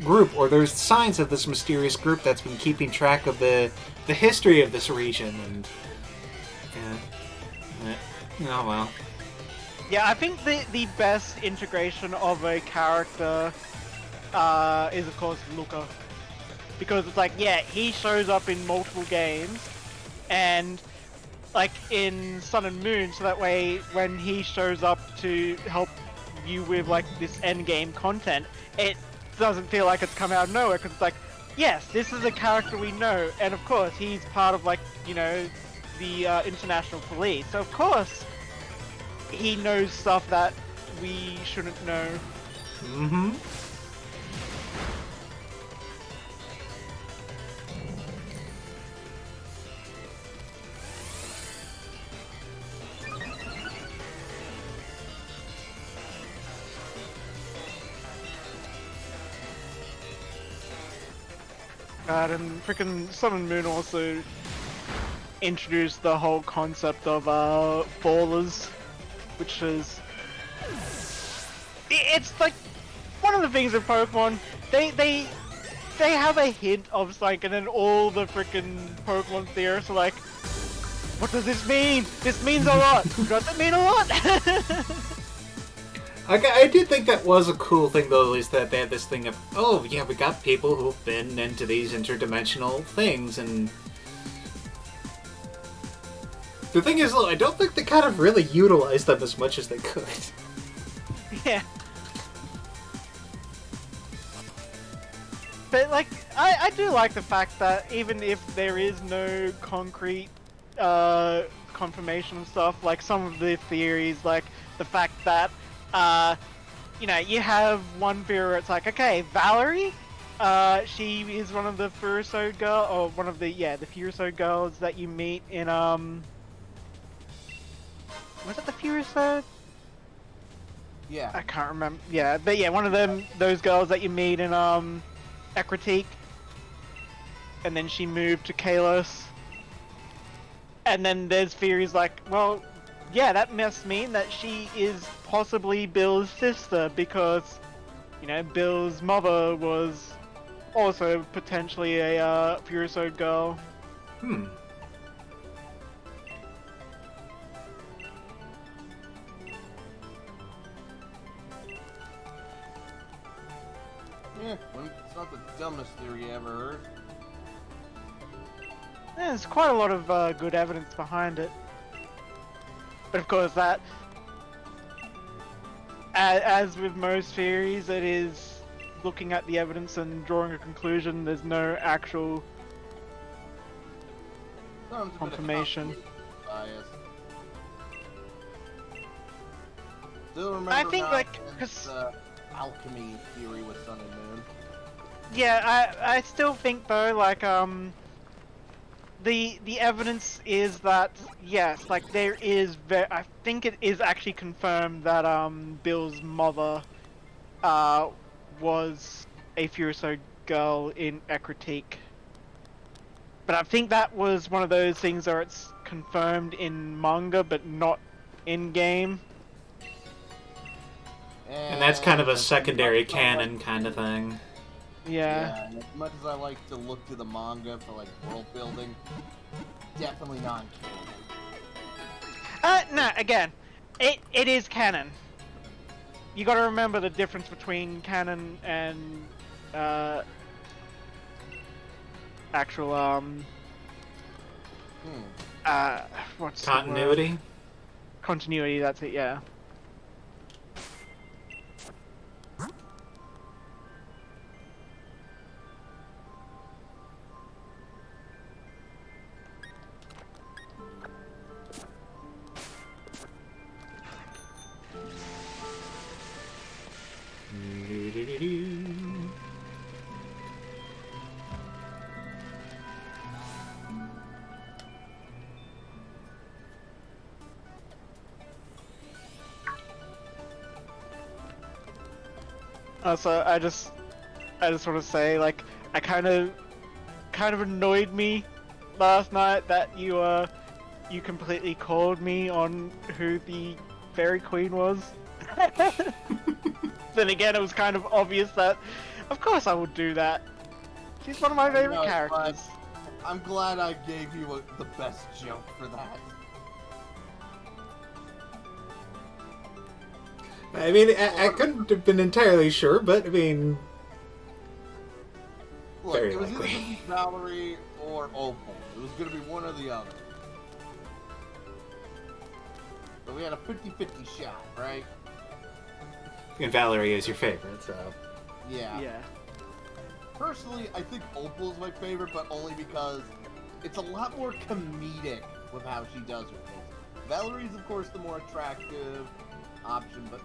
A: group, or there's signs of this mysterious group that's been keeping track of the history of this region, and oh well.
C: Yeah, I think the best integration of a character is of course Luca, because it's like, yeah, he shows up in multiple games, and like in Sun and Moon, so that way when he shows up to help you with like this end game content, it doesn't feel like it's come out of nowhere, because it's like, yes, this is a character we know, and of course he's part of, like, you know, the international police, so of course he knows stuff that we shouldn't know.
A: Mm-hmm.
C: God, and freaking Sun and Moon also introduced the whole concept of ballers, which is, it's like one of the things in Pokemon. They have a hint of like, and then all the freaking Pokemon theorists are like, what does this mean? This means a lot. Does it mean a lot?
A: I did think that was a cool thing, though, at least that they had this thing of, oh, yeah, we got people who've been into these interdimensional things, and the thing is, though, I don't think they kind of really utilized them as much as they could.
C: Yeah. But, like, I do like the fact that even if there is no concrete confirmation and stuff, like some of the theories, like the fact that you know, you have one theory where it's like, okay, Valerie, she is one of the Furuso girl, or one of the, the Furuso girls that you meet in, was it the Furuso?
B: Yeah.
C: I can't remember. Yeah, but yeah, one of those girls that you meet in, Ekritique. And then she moved to Kalos. And then there's theories like, well, yeah, that must mean that she is possibly Bill's sister, because, you know, Bill's mother was also potentially a Furuso girl.
A: Hmm.
B: Yeah, it's not the dumbest theory I ever heard.
C: There's quite a lot of good evidence behind it. But of course, that, as with most theories, it is looking at the evidence and drawing a conclusion. There's no actual confirmation.
B: Bias. Still remember
C: I think, like,
B: because alchemy theory with Sun and Moon.
C: Yeah, I still think though, like, the evidence is that, yes, like, there is I think it is actually confirmed that Bill's mother was a Furuso girl in Ekritique. But I think that was one of those things where it's confirmed in manga, but not in game.
A: And that's kind of a
B: as
A: secondary
B: much as I
A: canon
B: like
A: kind of
B: to-
A: thing.
C: Yeah.
B: and as much as I like to look to the manga for like world building, definitely not canon.
C: No, again, it is canon. You gotta remember the difference between canon and actual what's the word?
A: Continuity?
C: Continuity, that's it, yeah. So I just want to say, like, I kind of annoyed me last night that you completely called me on who the Fairy Queen was. Then again, it was kind of obvious that, of course, I would do that. She's one of my favorite characters.
B: I'm glad I gave you the best joke for that.
A: I mean, I couldn't have been entirely sure, but I mean,
B: Look,
A: very
B: it was either
A: likely.
B: going to be Valerie or Opal. It was going to be one or the other. So we had a 50-50 shot, right?
A: And Valerie is your favorite, so.
B: Yeah.
C: Yeah.
B: Personally, I think Opal is my favorite, but only because it's a lot more comedic with how she does her things. Valerie's, of course, the more attractive option, but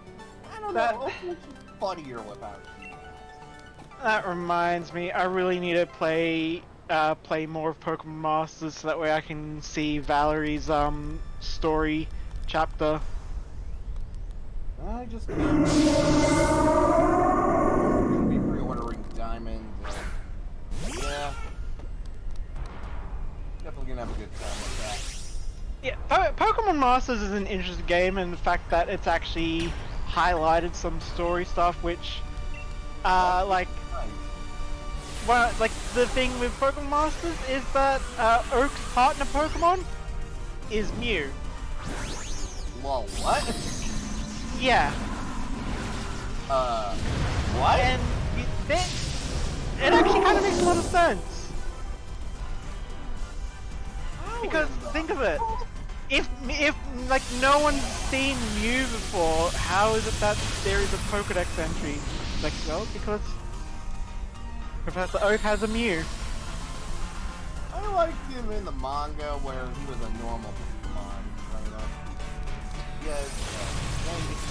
B: I don't know. Opal's funnier with how she does.
C: That reminds me, I really need to play more of Pokemon Masters so that way I can see Valerie's story chapter.
B: I just can't. I'm gonna be pre-ordering Diamond. Yeah. Definitely gonna have a good time with that.
C: Yeah, Pokemon Masters is an interesting game, and the fact that it's actually highlighted some story stuff, which, like,
B: Nice.
C: well, like the thing with Pokemon Masters is that Oak's partner Pokemon is Mew.
B: Lol, what?
C: Yeah,
B: What?
C: and it actually kind of makes a lot of sense. Because think of it, if like no one's seen Mew before, how is it that there is a Pokedex entry? Like, well, because Professor Oak has a Mew.
B: I liked him in the manga where he was a normal Pokemon. He had Genghis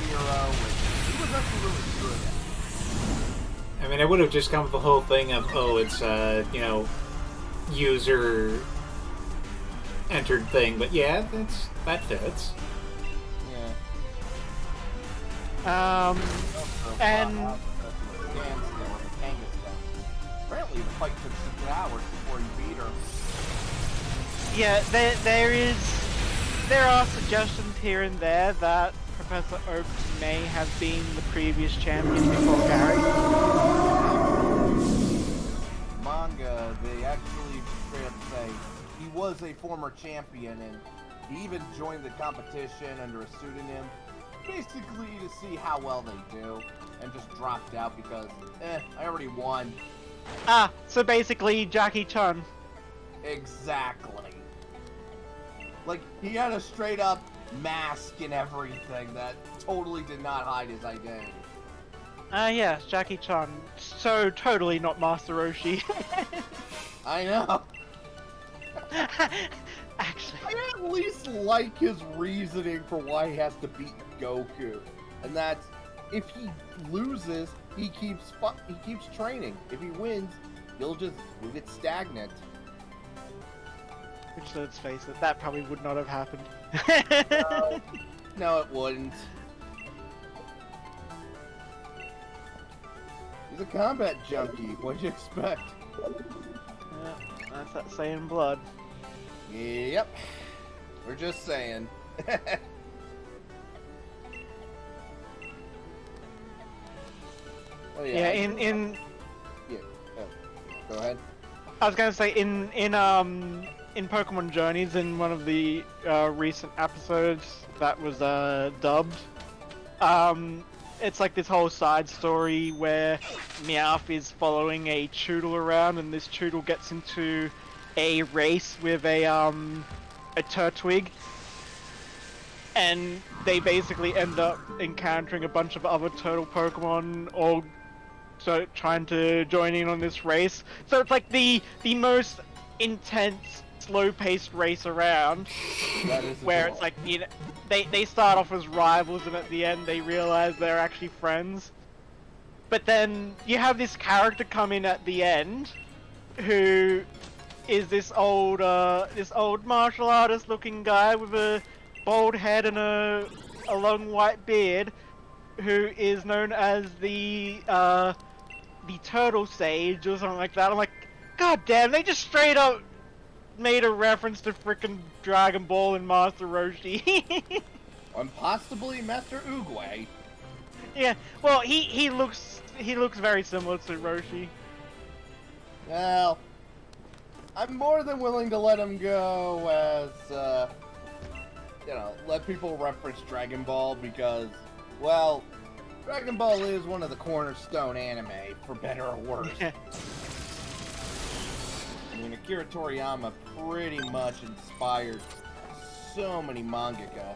B: Hero, which he was actually really good at.
A: I mean, I would have just gone with the whole thing of, oh, it's, you know, user entered thing, but yeah, that fits.
B: Yeah.
C: And
B: Apparently the fight took 6 hours before he beat her.
C: yeah, there are suggestions here and there that Professor Oak may have been the previous champion before Gary.
B: Manga, they actually straight up say he was a former champion and he even joined the competition under a pseudonym, basically to see how well they do, and just dropped out because, I already won.
C: So basically Jackie Chun.
B: Exactly. Like, he had a straight up mask and everything that totally did not hide his identity.
C: Yes, Jackie Chun. So totally not Master Roshi.
B: I know.
C: Actually.
B: I at least like his reasoning for why he has to beat Goku. And that's, if he loses, he keeps training. If he wins, he'll get stagnant.
C: Which, let's face it, that probably would not have happened.
B: No, it wouldn't. He's a combat junkie. What'd you expect?
C: Yeah, that's that Saiyan blood.
B: Yep. We're just saying. Oh,
C: Yeah, in
B: Yeah. Oh, go ahead.
C: I was gonna say in Pokemon Journeys, in one of the recent episodes that was dubbed, it's like this whole side story where Meowth is following a Choodle around, and this Choodle gets into a race with a Turtwig, and they basically end up encountering a bunch of other turtle Pokemon, all so trying to join in on this race. So it's like the most intense, slow-paced race around,
B: That is
C: where it's like, you know, they start off as rivals, and at the end they realize they're actually friends. But then you have this character come in at the end, who is this old martial artist looking guy with a bald head and a long white beard, who is known as the Turtle Sage or something like that. I'm like, God damn, they just straight up made a reference to frickin' Dragon Ball and Master Roshi.
B: And possibly Master Oogway.
C: Yeah, well, he looks very similar to Roshi.
B: Well, I'm more than willing to let him go as, let people reference Dragon Ball because, well, Dragon Ball is one of the cornerstone anime, for better or worse. I mean, Akira Toriyama pretty much inspired so many mangaka.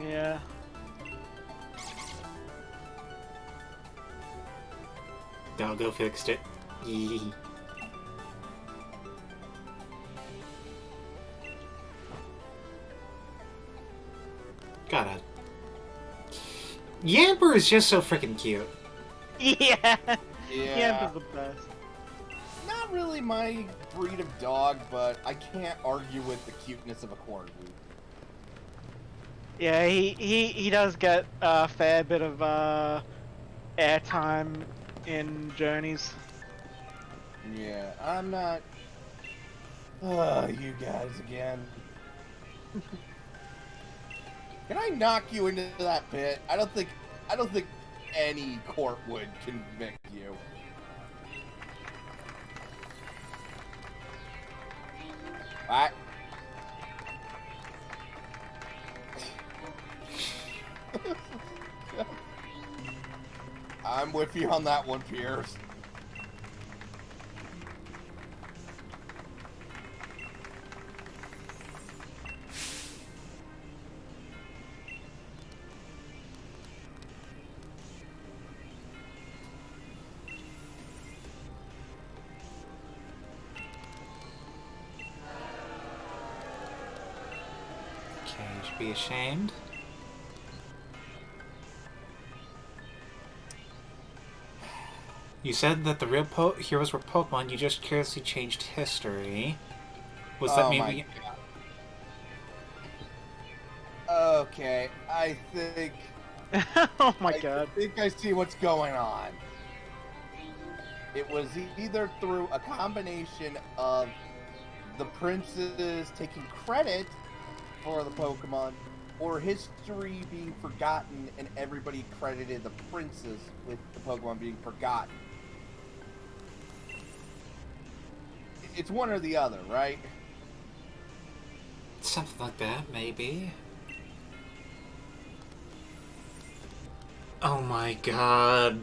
C: Yeah.
A: Dalgo fixed it. Yee. God, Yamper is just so freaking cute.
C: Yeah.
B: Yeah.
C: Yamper's the best.
B: Not really my breed of dog, but I can't argue with the cuteness of a corgi.
C: Yeah, he does get a fair bit of airtime in Journeys.
B: Yeah, I'm not... you guys again. Can I knock you into that pit? I don't think any court would convict you. What? I'm with you on that one, Pierce.
A: Okay, you should be ashamed. You said that the real heroes were Pokemon. You just carelessly changed history. Was that maybe?
B: Okay, I think.
C: Oh my god.
B: I think I see what's going on. It was either through a combination of the princes taking credit for the Pokemon, or history being forgotten and everybody credited the princes with the Pokemon being forgotten. It's one or the other, right?
A: Something like that, maybe. Oh my god.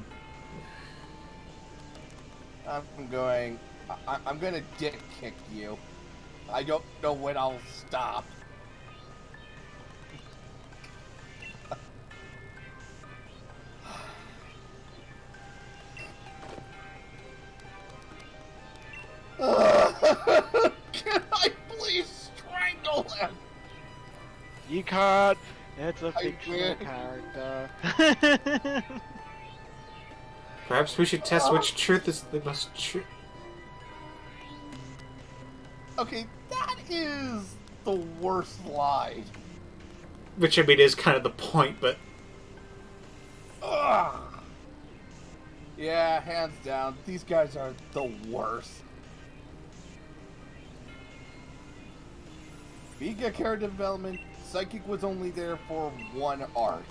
B: I'm gonna dick kick you. I don't know when I'll stop. Can I please strangle him?
C: You can't. It's a fictional character.
A: Perhaps we should test which truth is the most true.
B: Okay, that is the worst lie.
A: Which, I mean, is kind of the point, but...
B: Ugh. Yeah, hands down, these guys are the worst. Speaking of character development, Psychic was only there for one arc.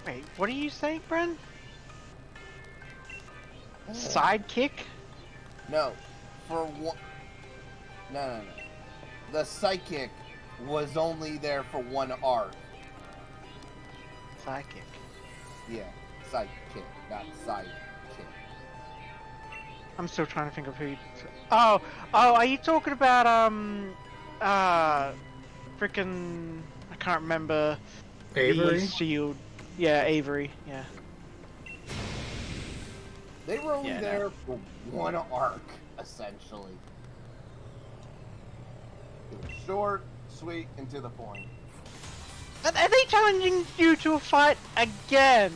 C: Wait, what are you saying, Bren? Sidekick?
B: No, for one. No. The Psychic was only there for one arc.
C: Sidekick.
B: Yeah, Psychic, not Sidekick.
C: I'm still trying to think of who you... Oh, are you talking about, frickin'... I can't remember...
A: Avery?
C: The shield. Yeah, Avery, yeah.
B: They were only
C: Yeah,
B: there for one arc, essentially. It was short, sweet, and to the point.
C: Are they challenging you to a fight again?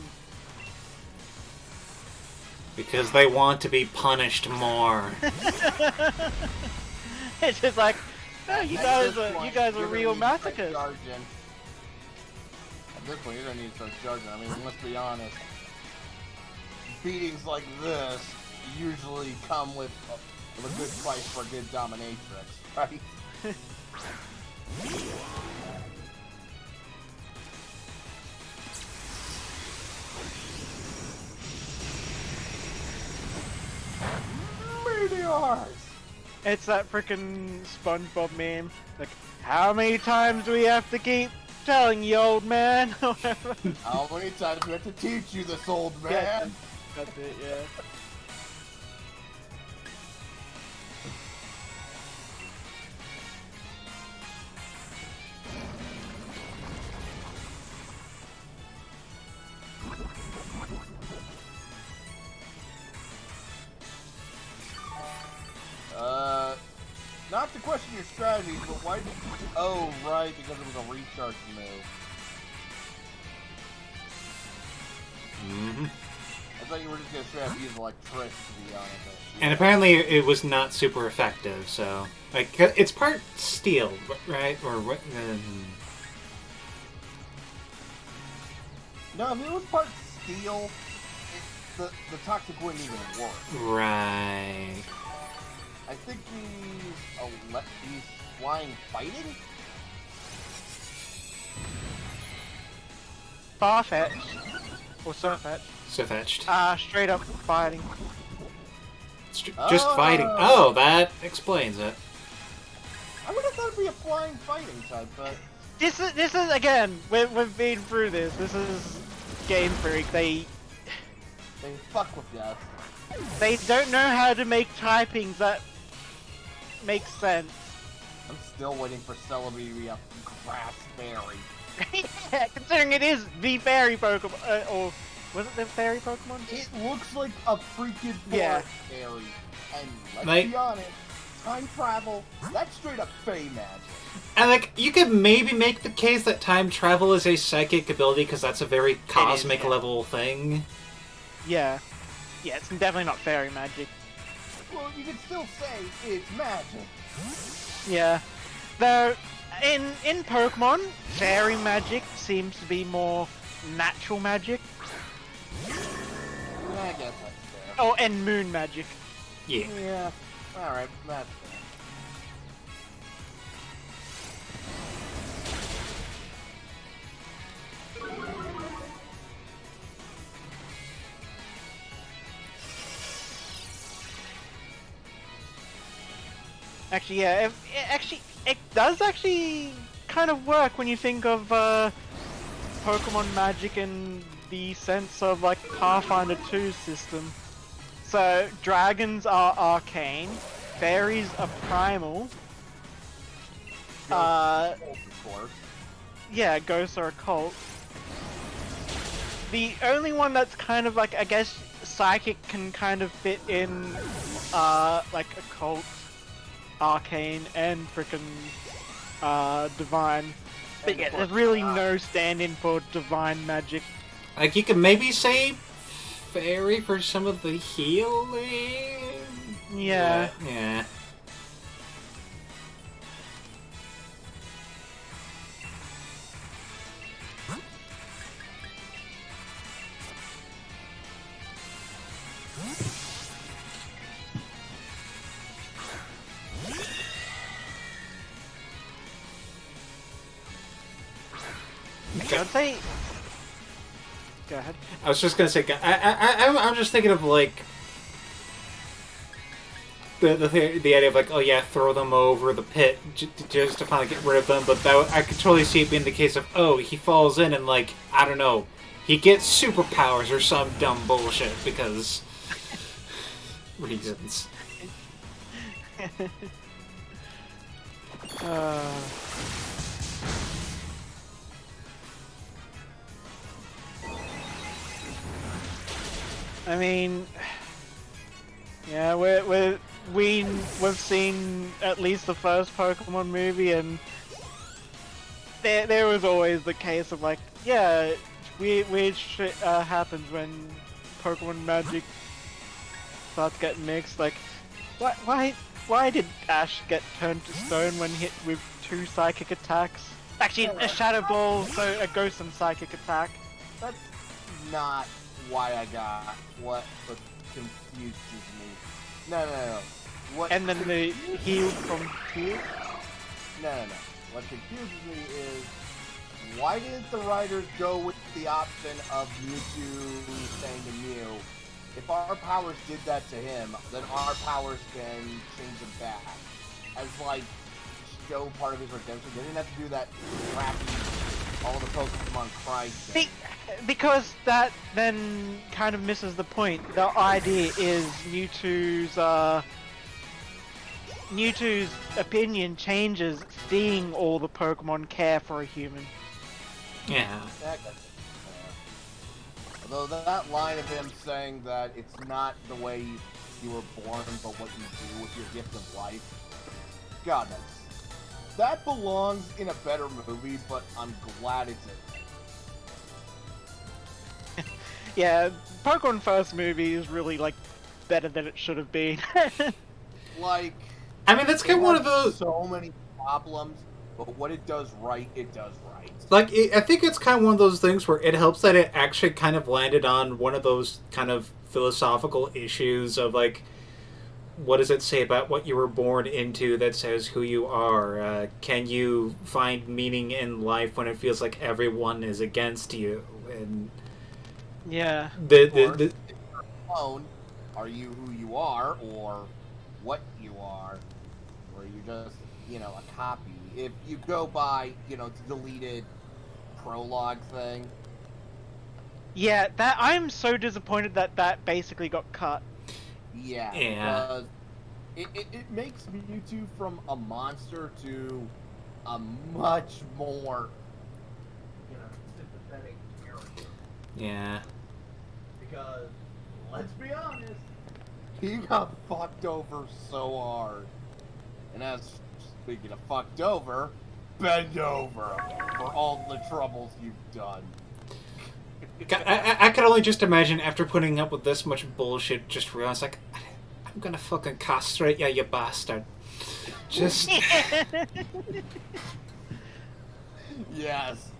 A: Because they want to be punished more.
C: It's just like, no, you guys are real masochists.
B: At this point, you're gonna need to start charging. I mean, let's be honest. Beatings like this usually come with a good price for a good dominatrix, right? Meteors!
C: It's that frickin' SpongeBob meme. Like, how many times do we have to keep telling you, old man?
B: How many times do we have to teach you this, old man?
C: Yeah, that's it, yeah.
B: Not to question your strategies, but why did you... Oh, right, because it was a recharge move.
A: Mm-hmm.
B: I thought you were just gonna straight up use electricity on it.
A: And apparently it was not super effective, so... Like, it's part steel, right? Or what?
B: No, if it was part steel, the toxic wouldn't even work.
A: Right.
B: I think he's flying fighting?
C: Far-fetched. Or so-fetched.
A: So fetched.
C: Straight up fighting.
A: Just fighting. Oh, that explains it.
B: I would have thought it'd be a flying fighting type, but...
C: This is again, we've been through this. This is Game Freak. They
B: fuck with you.
C: They don't know how to make typings that make sense.
B: I'm still waiting for Celebi to be a grass fairy.
C: Yeah, considering it is the fairy Pokemon, or was it the fairy Pokemon?
B: It looks like a freaking forest fairy. And let's be honest, time travel, that's straight up Fey magic.
A: And like, you could maybe make the case that time travel is a psychic ability because that's a very cosmic level thing.
C: Yeah. Yeah, it's definitely not fairy magic.
B: Well, you could still say it's magic.
C: Yeah. Though, in Pokemon, fairy magic seems to be more natural magic.
B: I guess that's fair.
C: Oh, and moon magic.
A: Yeah.
B: Yeah. Alright, that's fair.
C: Actually, yeah, it does actually kind of work when you think of Pokemon magic in the sense of like Pathfinder 2 system. So dragons are arcane, fairies are primal. Yeah, ghosts are occult. The only one that's kind of like, I guess, psychic can kind of fit in like occult, arcane, and frickin' divine. But yeah, there's really no stand-in for divine magic.
A: Like, you could maybe say fairy for some of the healing?
C: Yeah.
A: Yeah.
C: I'd say. Go ahead.
A: I was just gonna say, I'm just thinking of like the idea of like, oh yeah, throw them over the pit just to finally get rid of them. But I could totally see it being the case of, oh, he falls in and like, I don't know, he gets superpowers or some dumb bullshit because reasons.
C: I mean, yeah, we've seen at least the first Pokemon movie, and there was always the case of like, yeah, weird shit happens when Pokemon magic starts getting mixed. Like, why did Ash get turned to stone when hit with 2 psychic attacks? Actually, a Shadow Ball, so a Ghost and Psychic attack.
B: That's not why I got what confuses me. No. What
C: And then the heal from Tears?
B: No. What confuses me is, why didn't the writers go with the option of Mewtwo saying to Mew, if our powers did that to him, then our powers can change him back? As like, show part of his redemption. They didn't have to do that crappy, all the Pokemon cry thing.
C: Because that then kind of misses the point. The idea is Mewtwo's opinion changes seeing all the Pokemon care for a human.
A: Yeah.
B: Although that line of him saying that it's not the way you were born, but what you do with your gift of life. God, that belongs in a better movie, but I'm glad it's in.
C: Yeah, Pokemon first movie is really like better than it should have been.
B: Like,
A: I mean, that's kind of one of those.
B: So many problems, but what it does right, it does right.
A: Like, I think it's kind of one of those things where it helps that it actually kind of landed on one of those kind of philosophical issues of like, what does it say about what you were born into that says who you are? Can you find meaning in life when it feels like everyone is against you? And
C: yeah.
A: the
B: alone, are you who you are, or what you are, or you just, a copy? If you go by, the deleted prologue thing.
C: Yeah, that I'm so disappointed that basically got cut.
B: Yeah. Because it makes Mewtwo from a monster to a much more, sympathetic character.
A: Yeah.
B: Because, let's be honest, he got fucked over so hard. And as speaking of fucked over, bend over for all the troubles you've done.
A: I can only just imagine after putting up with this much bullshit, just realize like, I'm gonna fucking castrate you, you bastard. Just.
B: Yes.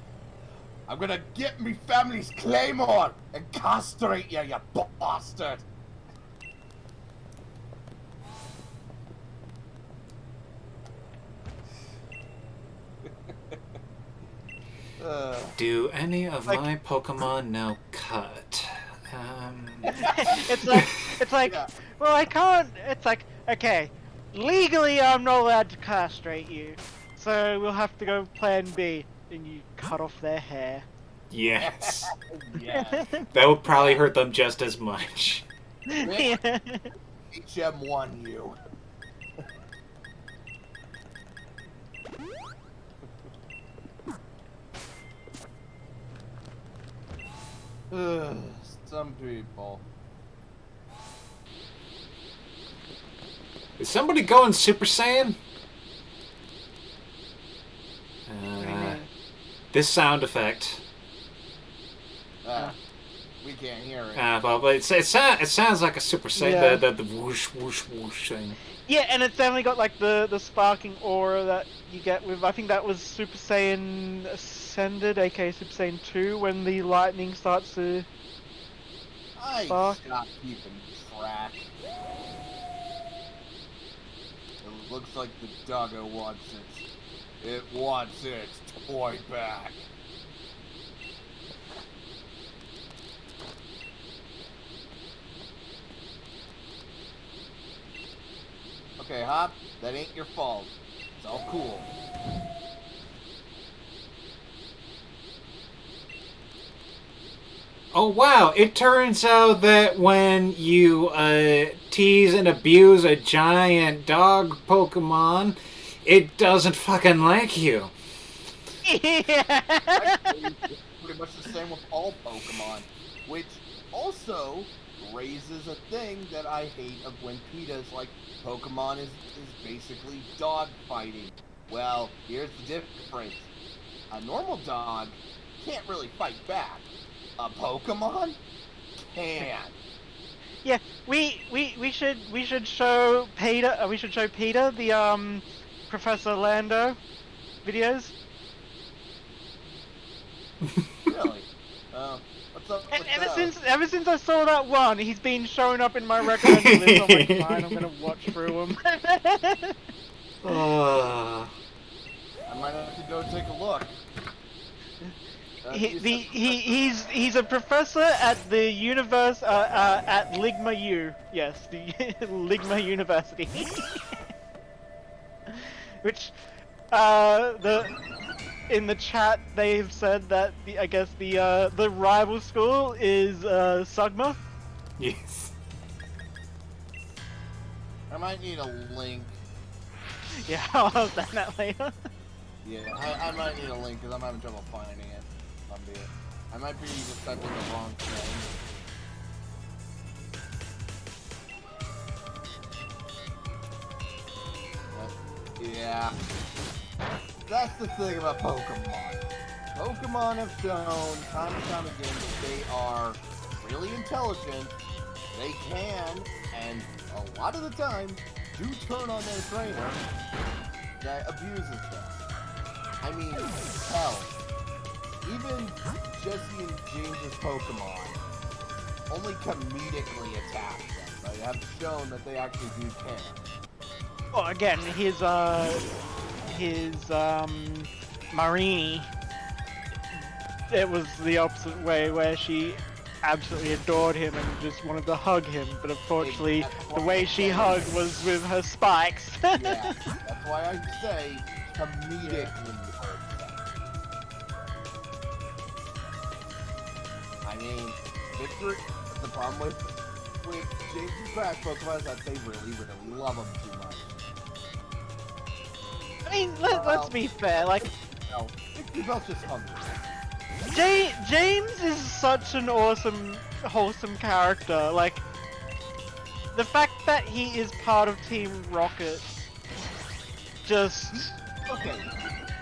B: I'm gonna get me family's claymore and castrate you, you bastard.
A: Do any of my Pokemon know cut?
C: It's like, yeah. Well, I can't. It's like, okay, legally I'm not allowed to castrate you, so we'll have to go Plan B, and you cut off their hair.
A: Yes.
B: Yes.
A: That would probably hurt them just as much.
C: Yeah.
B: HM1 you. Some people.
A: Is somebody going Super Saiyan? This sound effect.
B: We can't hear it.
A: Well, but it sounds like a Super Saiyan, yeah. The whoosh, whoosh, whoosh thing.
C: Yeah, and it's definitely got like the sparking aura that you get with, I think that was Super Saiyan Ascended, aka Super Saiyan 2, when the lightning starts to spark.
B: I stopped keeping track. It looks like the doggo wants it. It wants its toy back. Okay, Hop, that ain't your fault. It's all cool.
A: Oh wow, it turns out that when you tease and abuse a giant dog Pokemon, it doesn't fucking like you.
C: Yeah.
B: Actually, it's pretty much the same with all Pokemon, which also raises a thing that I hate of when PETA's like, Pokemon is basically dog fighting. Well, here's the difference. A normal dog can't really fight back. A Pokemon can.
C: Yeah, we should show Peter. We should show Peter the Professor Lando videos.
B: Really? What's up
C: And
B: with
C: ever since I saw that one, he's been showing up in my recommended list. I'm like, fine, I'm gonna watch through him.
A: Uh,
B: I might have to go take a look.
C: He's a professor at the at Ligma U. Yes, the Ligma University. Which the in the chat they've said that I guess the rival school is Sugma.
A: yes.
B: I might need a link.
C: Yeah, I'll have that later.
B: Yeah, I might need a link because I'm having trouble finding it. I might be just typing the wrong thing. But, yeah. That's the thing about Pokemon. Pokemon have shown time and time again that they are really intelligent. They can, and a lot of the time, do turn on their trainer that abuses them. I mean, hell, even Jesse and James's Pokemon only comedically attack them, but have shown that they actually do care.
C: Well, again, his Marini, it was the opposite way, where she absolutely adored him and just wanted to hug him, but unfortunately, the way she hugged was with her spikes.
B: Yeah, that's why I say comedically hurt them. I mean, Victor, the problem with James' Crash Pokemon is that they really love him too much.
C: I mean, let's be fair, like,
B: No, Victor Bell's just hungry.
C: James is such an awesome, wholesome character. Like, the fact that he is part of Team Rocket, just...
B: Okay,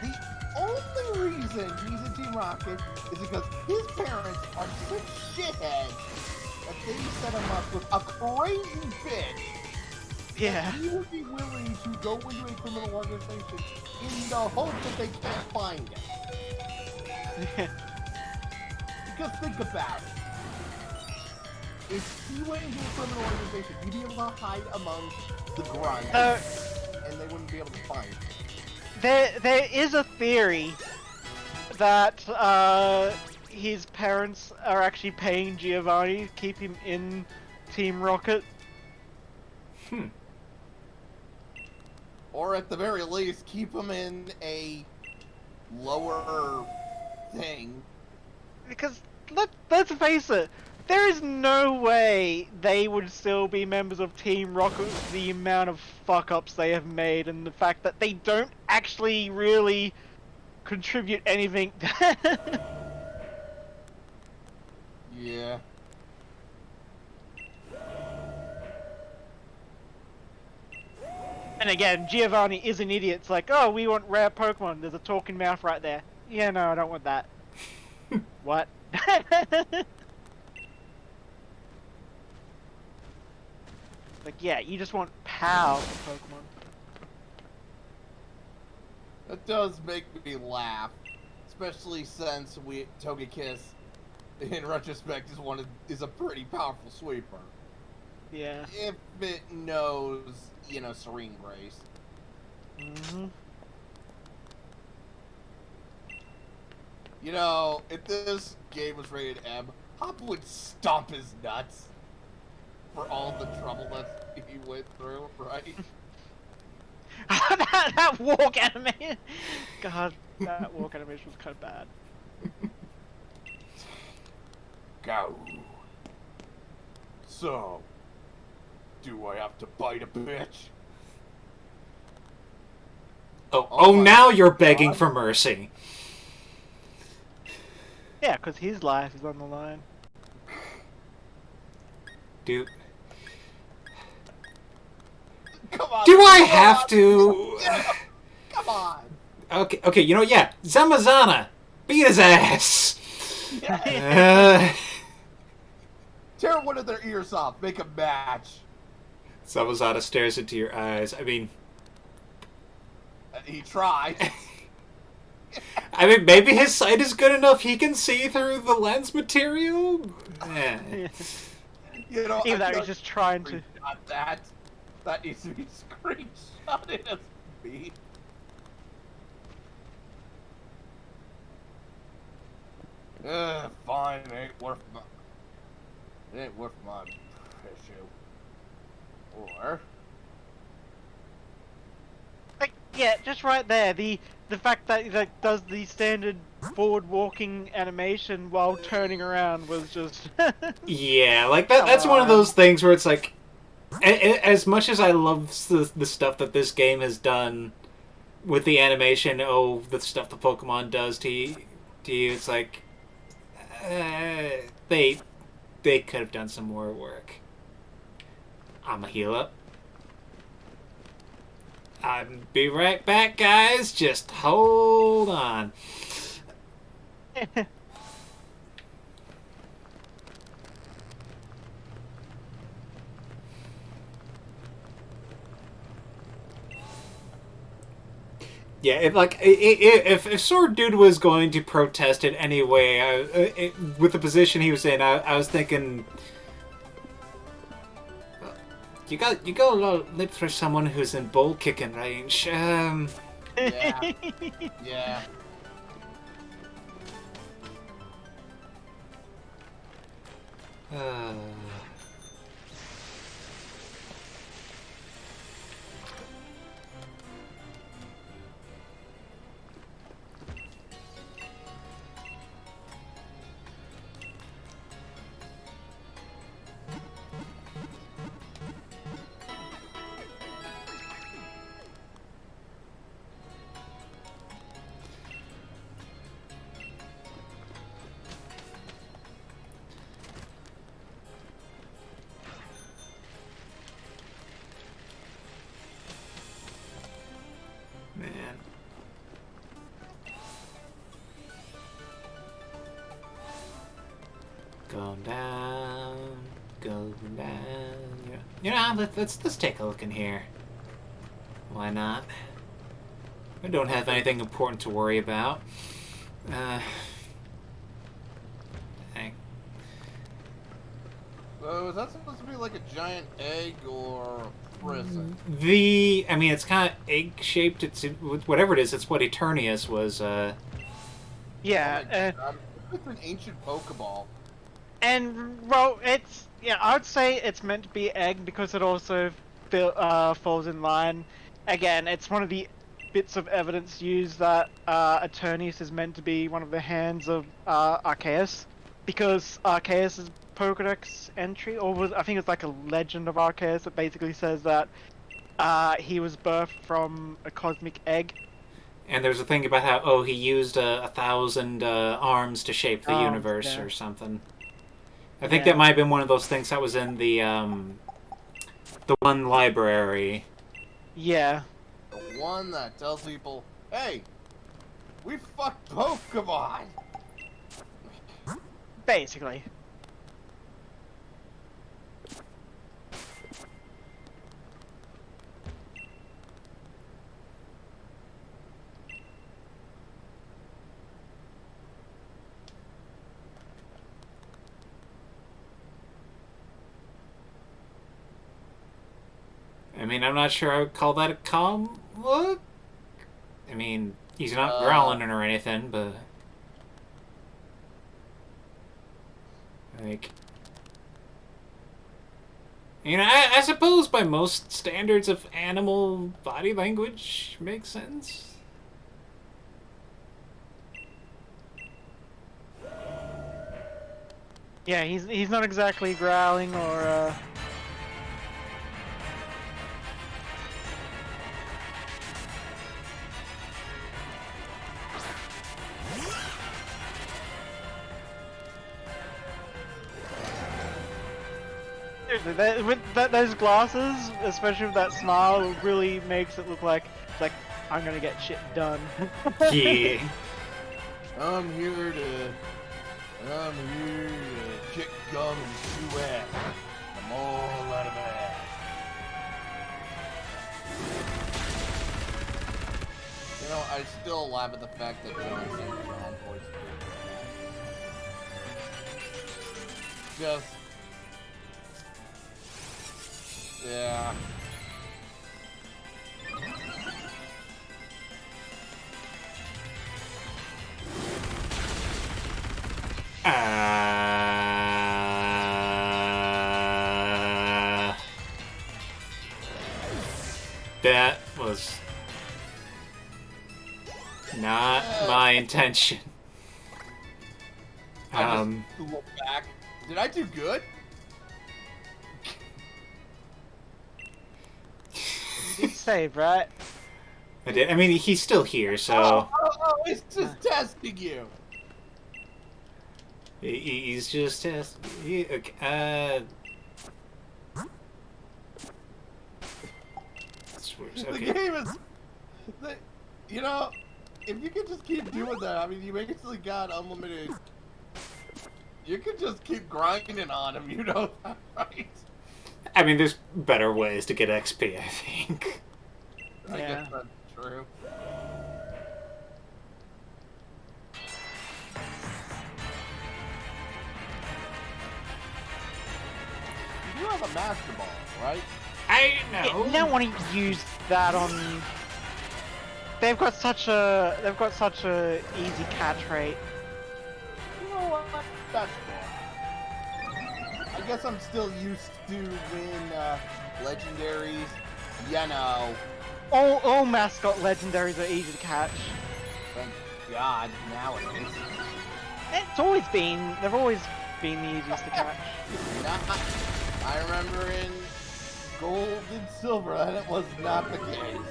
B: the only reason he's in Team Rocket is because his parents are such shitheads that they set him up with a crazy bitch.
C: Yeah.
B: He would be willing to go into a criminal organization in the hope that they can't find him. Because think about it. If he went into a criminal organization, he'd be able to hide among the grunts, and they wouldn't be able to find him.
C: There is a theory that his parents are actually paying Giovanni to keep him in Team Rocket.
B: Or at the very least, keep him in a lower thing.
C: Because let's face it, there is no way they would still be members of Team Rocket with the amount of fuck-ups they have made and the fact that they don't actually really contribute anything.
B: Yeah.
C: And again, Giovanni is an idiot. It's like, oh, we want rare Pokemon. There's a talking mouth right there. Yeah, no, I don't want that. What? Like, yeah, you just want powerful Pokemon.
B: That does make me laugh. Especially since Togekiss, in retrospect, is a pretty powerful sweeper.
C: Yeah.
B: If it knows, Serene Grace.
C: Mm-hmm.
B: If this game was rated M, Hop would stomp his nuts for all the trouble that he went through, right?
C: that walk animation. God, that walk animation was kind of bad.
B: Go. So, do I have to bite a bitch?
A: Oh,
B: my
A: now you're begging
B: God.
A: for mercy.
C: Yeah, because his life is on the line.
A: Dude.
B: Come on.
A: Do I
B: come
A: have
B: on.
A: to?
B: Come on.
A: Okay, you know what? Yeah, Zamazana, beat his ass.
B: Tear one of their ears off. Make a match.
A: Zamazana stares into your eyes. I mean,
B: He tried.
A: maybe his sight is good enough he can see through the lens material. Eh.
B: You know,
C: Even
B: I
C: though he's just trying to.
B: Not that. That needs to be screenshotted as me. Fine. It ain't worth my issue. Or.
C: Like, yeah, just right there. The fact that he like does the standard forward walking animation while turning around was just.
A: Yeah, like that's one of those things where it's like, as much as I love the stuff that this game has done with the animation, the stuff the Pokemon does to you, it's like, they could have done some more work. I'ma heal up. I'll be right back, guys. Just hold on. Yeah, if Sword Dude was going to protest it anyway, with the position he was in, I was thinking, you got a lot lip for someone who's in bull kicking range.
B: Yeah. Yeah.
A: Man. Going down, going down. You know, let's take a look in here. Why not? I don't have anything important to worry about. Dang.
B: So is that supposed to be like a giant egg or a prison?
A: I mean, it's kind of egg-shaped. It's whatever it is. It's what Eternius was.
C: Yeah,
B: It's an ancient Pokeball.
C: and well, I would say it's meant to be egg because it also falls in line. Again, it's one of the bits of evidence used that Eternius is meant to be one of the hands of Arceus, because Arceus's Pokedex entry, I think it's like a legend of Arceus that basically says that he was birthed from a cosmic egg.
A: And there's a thing about how he used 1,000 arms to shape the universe or something. I think that might have been one of those things that was in the one library.
C: Yeah.
B: The one that tells people, hey, we fucked Pokemon!
C: Basically.
A: I mean, I'm not sure I would call that a calm look. I mean, he's not growling or anything, but like, You know, I suppose by most standards of animal body language makes sense.
C: Yeah, he's not exactly growling or Seriously, those glasses, especially with that smile, really makes it look like it's like I'm gonna get shit done.
A: Yeah.
B: I'm here to kick gum and chew ass. I'm all out of ass. You know, I still laugh at the fact that John St. John voiced it. Just, yeah.
A: That was not my intention.
B: I just look back. Did I do good?
C: You did save, right?
A: I did. I mean, he's still here, so
B: It's just testing you.
A: he's just okay.
B: The
A: Okay.
B: game is, you know, if you could just keep doing that, I mean, you basically got unlimited. You could just keep grinding on him, you know that, right?
A: I mean, there's better ways to get XP, I think.
B: I
C: Yeah.
B: guess that's true. You do have a Master Ball, right?
A: I
C: Yeah,
A: know.
C: you don't want to use that on. They've got such a easy catch rate.
B: You know what? That's fair. I guess I'm still used to when legendaries, you know.
C: All mascot legendaries are easy to catch.
B: Thank God, now it is.
C: They've always been the easiest to catch.
B: Not, I remember in Gold and Silver that it was not the case.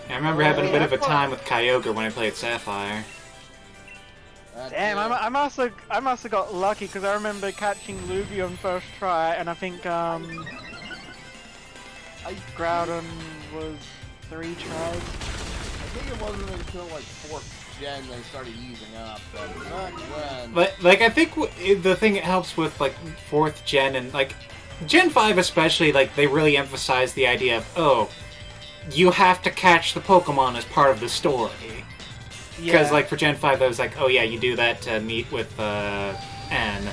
A: I remember having a bit of a time with Kyogre when I played Sapphire.
C: Damn, I must have got lucky because I remember catching Lugia on first try, and I think Groudon was 3 tries.
B: I think it wasn't until like 4th gen they started using up, but back when...
A: But like, I think the thing that helps with like 4th gen and like Gen 5 especially, like they really emphasize the idea of you have to catch the Pokemon as part of the story. Because like for Gen 5, that was like, oh yeah, you do that to meet with N.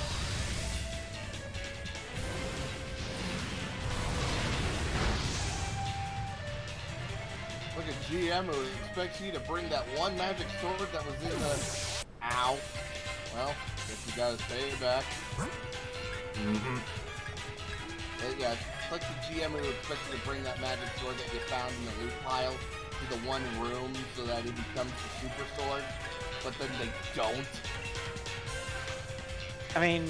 B: Look at GM who expects you to bring that one magic sword that was in the... Ow. Well, guess you gotta pay it back.
A: Mm-hmm.
B: Yeah, it's like the GM who expects you to bring that magic sword that you found in the loot pile to the one room so that it becomes the super sword, but then they don't.
C: I mean,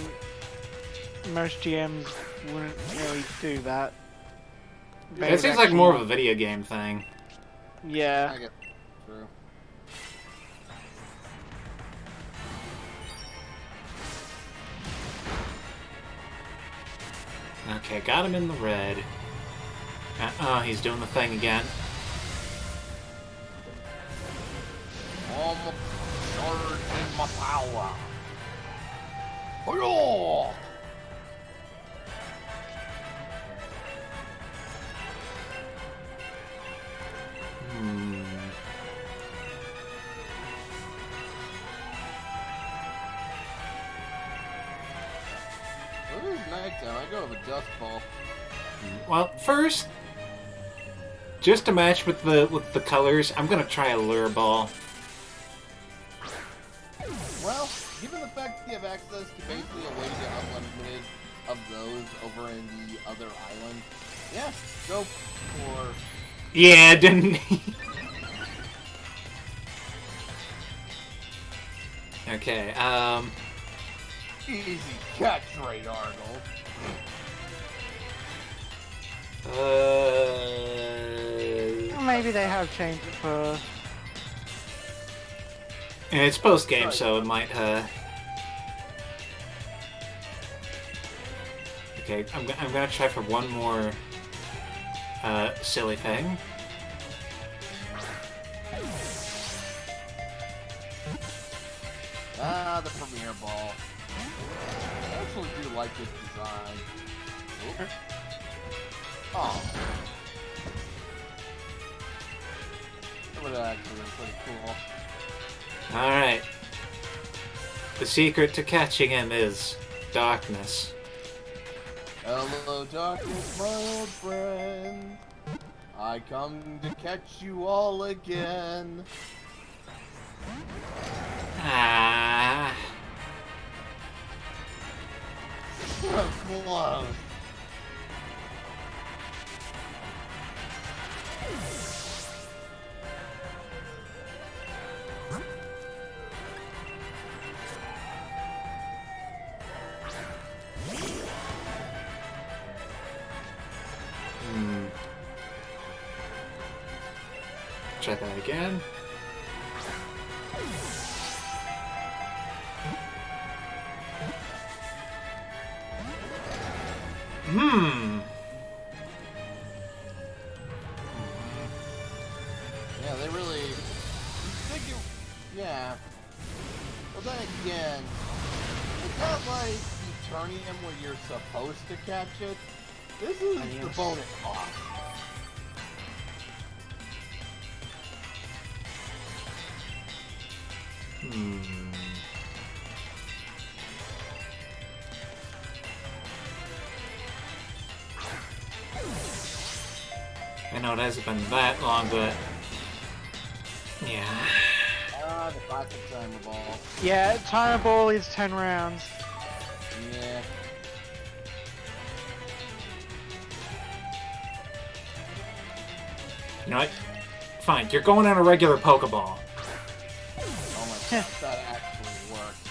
C: most GMs wouldn't really do that.
A: It seems like more of a video game thing.
C: Yeah.
B: I guess true.
A: Okay, got him in the red. He's doing the thing again.
B: I'm surge in my power. Oh, Well, it is nighttime. I go with a dust ball.
A: Well, first, just to match with the colors, I'm gonna try a lure ball.
B: Well, given the fact that you have access to basically a way to get of those over in the other island. Yeah, go for...
A: Yeah, didn't he? Okay,
B: Easy catch, right, Arnold.
C: Well, maybe they have changed it for.
A: And it's post-game, so it might, Okay, I'm gonna try for one more, silly thing.
B: Ah, the premiere ball. I actually do like this design. Oop. Oh. That would actually been pretty cool.
A: Alright. The secret to catching him is darkness.
B: Hello, darkness, my old friend. I come to catch you all again.
A: Ah.
B: So close.
A: Try that again.
B: Yeah, they really... Yeah. Well, then again, it's not like Eternium where you're supposed to catch it. This is the bonus boss.
A: I know it hasn't been that long, but... Yeah.
B: Ah, the classic timer ball.
C: Yeah, timer ball is 10 rounds.
B: Yeah.
A: You know what? Fine, you're going on a regular Pokeball.
B: Oh my god, that actually worked.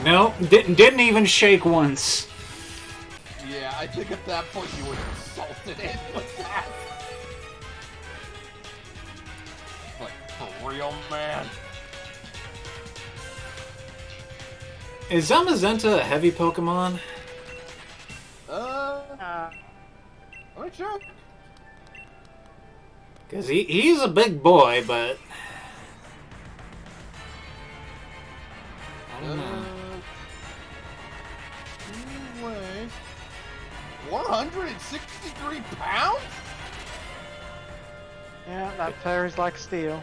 A: No, didn't even shake once.
B: Yeah, I think at that point you would have insulted it with that. Like, for real, man?
A: Is Zamazenta a heavy Pokemon?
B: I'm not sure.
A: Because he's a big boy, but... I don't know.
B: Anyways, 163 pounds?
C: Yeah, that pair is like steel.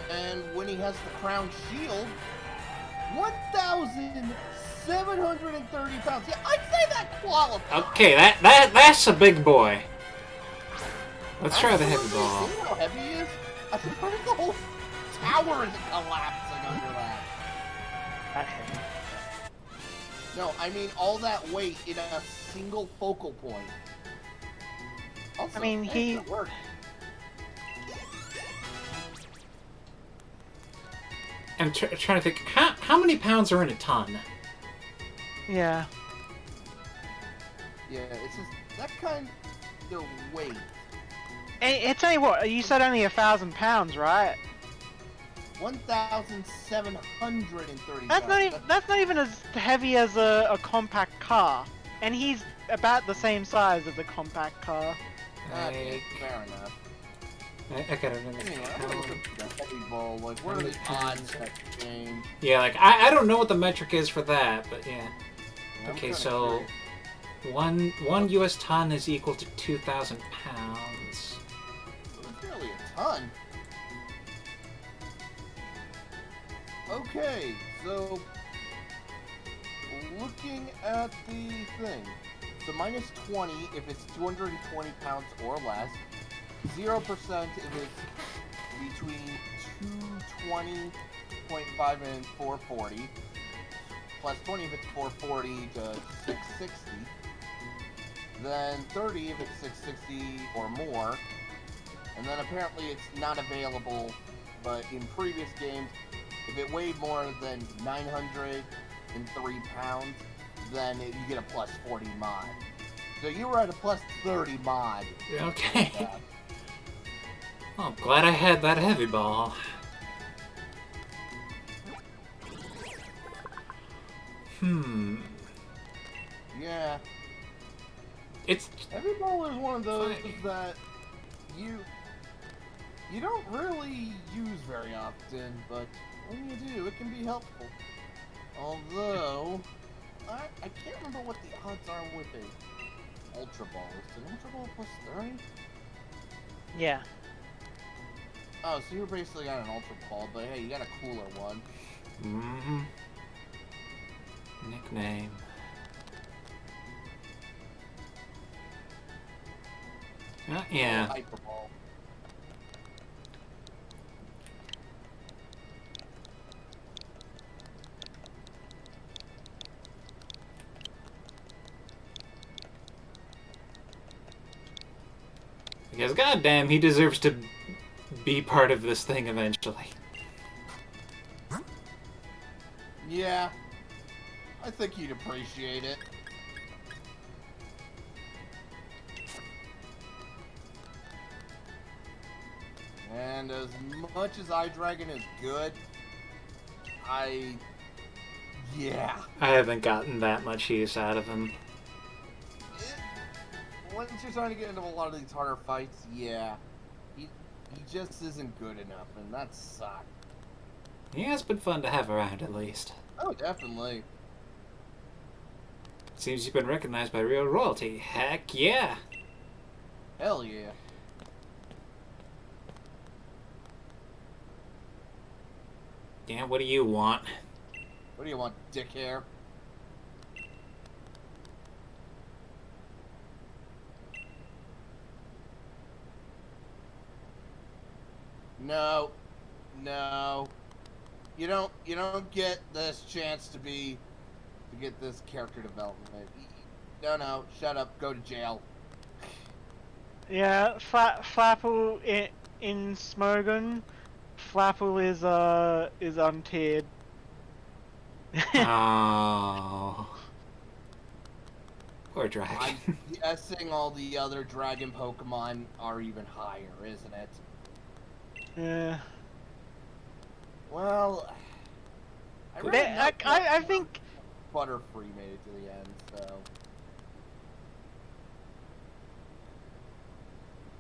B: And when he has the crown shield, 1,730 pounds. Yeah, I'd say that qualifies.
A: Okay, that's a big boy. Let's try the heavy ball.
B: You know how heavy he is? I suppose the whole tower isn't collapsing under that.
C: That heavy.
B: No, I mean all that weight in a single focal point. Also,
C: I mean, he-
B: it worked.
A: I'm trying to think, how many pounds are in a ton?
C: Yeah.
B: Yeah, it's just that kind of weight.
C: It's only what? You said only 1,000 pounds, right?
B: 1,730
C: That's not even as heavy as a compact car, and he's about the same size as a compact car.
B: Okay, fair enough.
A: I gotta remember.
B: Anyway, I'm gonna look at the heavy ball. Like, what are the odds that game?
A: Yeah, like, I don't know what the metric is for that, but yeah.
B: I'm
A: Okay,
B: kinda
A: so...
B: curious.
A: One US ton is equal to 2,000 pounds.
B: It's really a ton. Okay, so looking at the thing, so minus 20 if it's 220 pounds or less, 0% if it's between 220.5 and 440, plus 20 if it's 440 to 660. Then 30 if it's 660 or more. And then apparently it's not available, but in previous games, if it weighed more than 903 pounds, then you get a plus 40 mod. So you were at a plus 30 mod.
A: Okay. Well, I'm glad I had that heavy ball.
B: Yeah.
A: It's...
B: Heavy ball is one of those
A: Fine.
B: that you don't really use very often, but when you do, it can be helpful. Although, I can't remember what the odds are with a Ultra Ball. Is an Ultra Ball plus 30?
C: Yeah.
B: Oh, so you're basically got an Ultra Ball, but hey, you got a cooler one.
A: Mm-hmm. Nickname. Yeah.
B: Hyper Ball.
A: Because goddamn, he deserves to be part of this thing eventually.
B: Yeah. I think he'd appreciate it. And as much as iDragon is good, yeah.
A: I haven't gotten that much use out of him.
B: Once you're starting to get into a lot of these harder fights, yeah. He just isn't good enough, and that sucks.
A: He has been fun to have around, at least.
B: Oh, definitely.
A: Seems you've been recognized by real royalty. Heck yeah!
B: Hell yeah.
A: Yeah, what do you want?
B: What do you want, dick hair? No. No. You don't get this chance to get this character development. No, shut up, go to jail.
C: Yeah, Flapple in Smogon. Flapple is untiered.
A: Oh. Poor dragon.
B: I'm guessing all the other dragon Pokemon are even higher, isn't it?
C: Yeah.
B: Well,
C: I think
B: Butterfree made it to the end, so.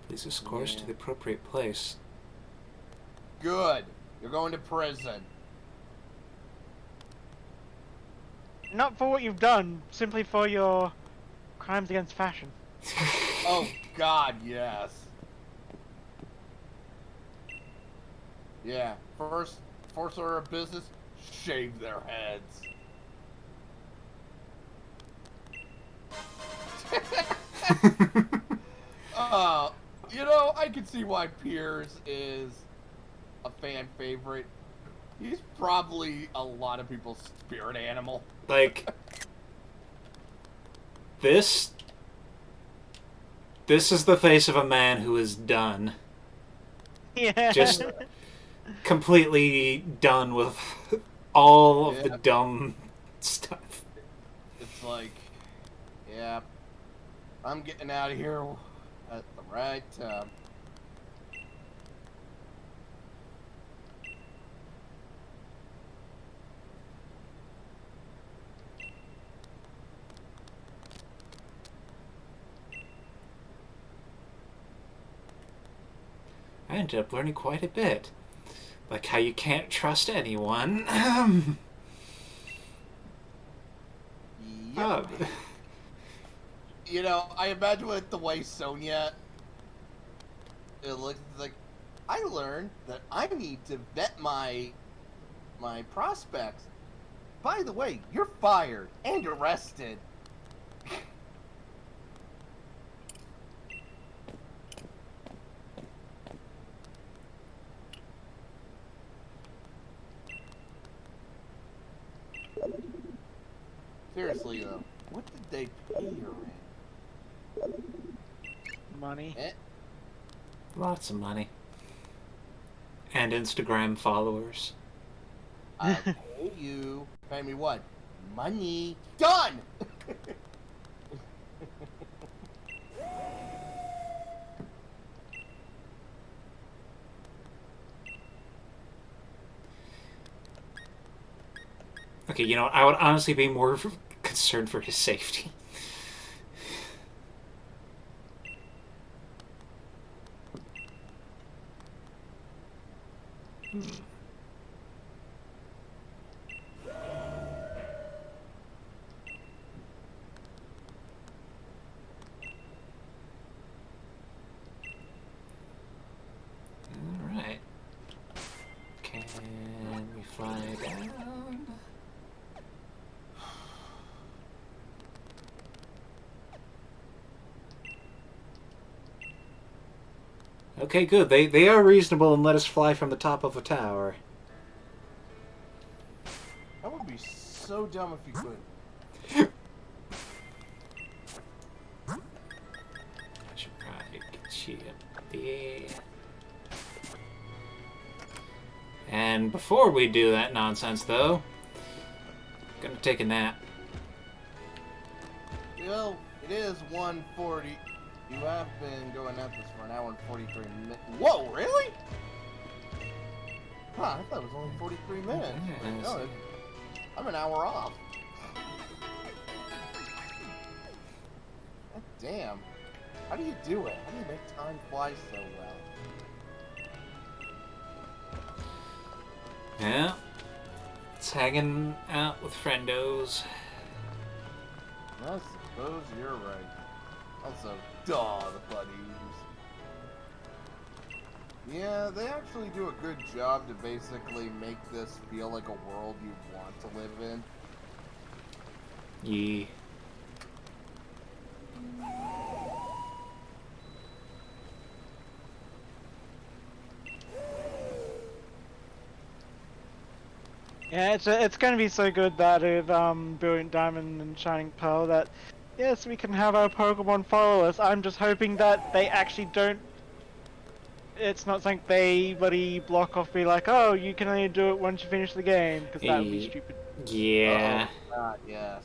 A: Please escort to the appropriate place.
B: Good. You're going to prison.
C: not for what you've done, simply for your crimes against fashion.
B: Oh God, yes. Yeah. First order of business: shave their heads. I can see why Piers is a fan favorite. He's probably a lot of people's spirit animal.
A: Like, this is the face of a man who is done.
C: Yeah.
A: Just completely done with all of the dumb stuff.
B: It's like, yeah, I'm getting out of here at the right time.
A: I ended up learning quite a bit. Like how you can't trust anyone.
B: Yep. I imagine with the way Sonya, it looks like, I learned that I need to vet my prospects. By the way, you're fired and arrested. Seriously though, what did they pay her in?
C: Money.
B: Eh?
A: Lots of money. And Instagram followers.
B: I'll pay you. Pay me what? Money. Done!
A: Okay, you know, I would honestly be more concerned for his safety. Alright. Can we fly down? Okay, good. They are reasonable and let us fly from the top of a tower.
B: That would be so dumb if you could.
A: I should probably get you up there. And before we do that nonsense, though, gonna take a nap.
B: Well, it is 1:40. You have been going at this for an hour and 43 minutes. Whoa, really? Huh, I thought it was only 43 minutes.
A: Yeah,
B: No, I'm an hour off. God damn. How do you do it? How do you make time fly so well?
A: Yeah. It's hanging out with friendos.
B: I suppose you're right. Also, duh, the buddies. Yeah, they actually do a good job to basically make this feel like a world you want to live in.
A: Yeah.
C: Yeah, it's going to be so good that with Brilliant Diamond and Shining Pearl that yes, we can have our Pokemon follow us. I'm just hoping that they actually don't. It's not something they bloody block off, be like, oh, you can only do it once you finish the game, because that would be stupid.
A: Yeah.
B: Oh, God, yes.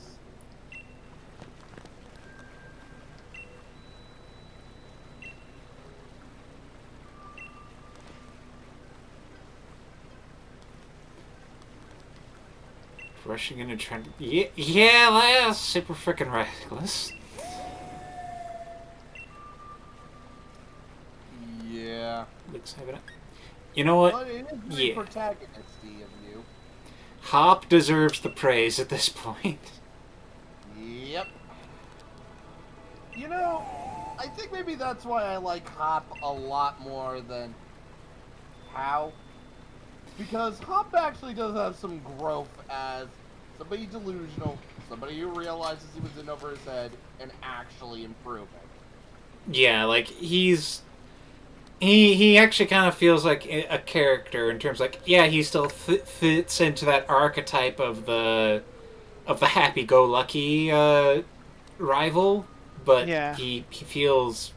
A: Rushing into trend. Yeah, that's super freaking reckless.
B: Yeah.
A: Looks evident. You know what?
B: But it is very
A: Yeah.
B: protagonisty of you.
A: Hop deserves the praise at this point.
B: Yep. You know, I think maybe that's why I like Hop a lot more than How. Because Hop actually does have some growth as somebody delusional, somebody who realizes he was in over his head, and actually improving.
A: Yeah, like he actually kind of feels like a character in terms like yeah he still fits into that archetype of the happy-go-lucky rival, but
C: Yeah.
A: he feels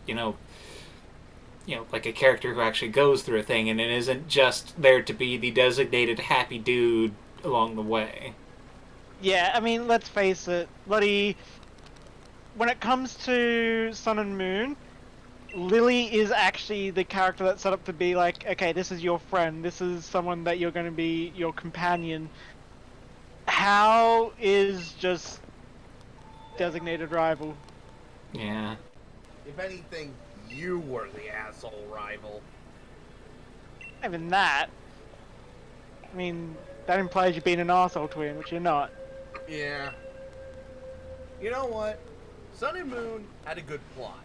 A: like a character who actually goes through a thing and it isn't just there to be the designated happy dude along the way.
C: Yeah, I mean, let's face it, bloody. When it comes to Sun and Moon, Lily is actually the character that's set up to be like, okay, this is your friend, this is someone that you're going to be your companion. How is just designated rival.
A: Yeah.
B: If anything, you were the asshole rival.
C: Even that. I mean, that implies you're being an arsehole twin, which you're not.
B: Yeah. You know what? Sun and Moon had a good plot.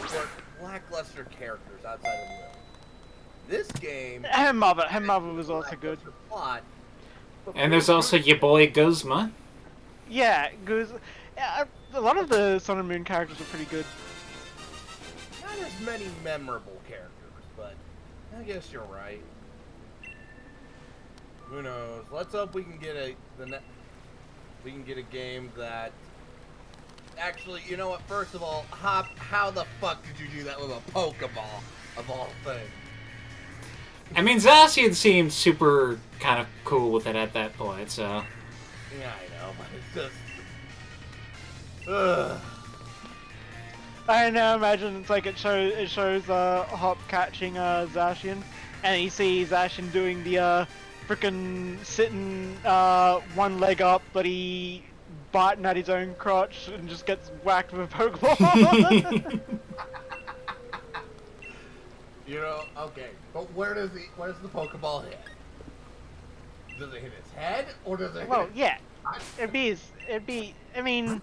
B: But lackluster characters outside of Lily. This game...
C: Her mother was also good.
B: Plot,
A: And there's also your boy Guzma.
C: Yeah, a lot of the Sun and Moon characters are pretty good.
B: Not as many memorable characters, but I guess you're right. Who knows? Let's hope we can get we can get a game that... Actually, you know what? First of all, Hop, how the fuck did you do that with a Pokeball, of all things?
A: I mean, Zacian seemed super kind of cool with it at that point, so...
B: Yeah, I know, but it's just... Ugh.
C: I know. Imagine it's like it shows Hop catching Zacian, and you see Zacian doing the frickin' sitting one leg up, but he biting at his own crotch and just gets whacked with a Pokeball.
B: You know, okay, but where does the Pokeball hit? Does it hit his head, or does it
C: Well,
B: hit...
C: yeah, it'd be. I mean,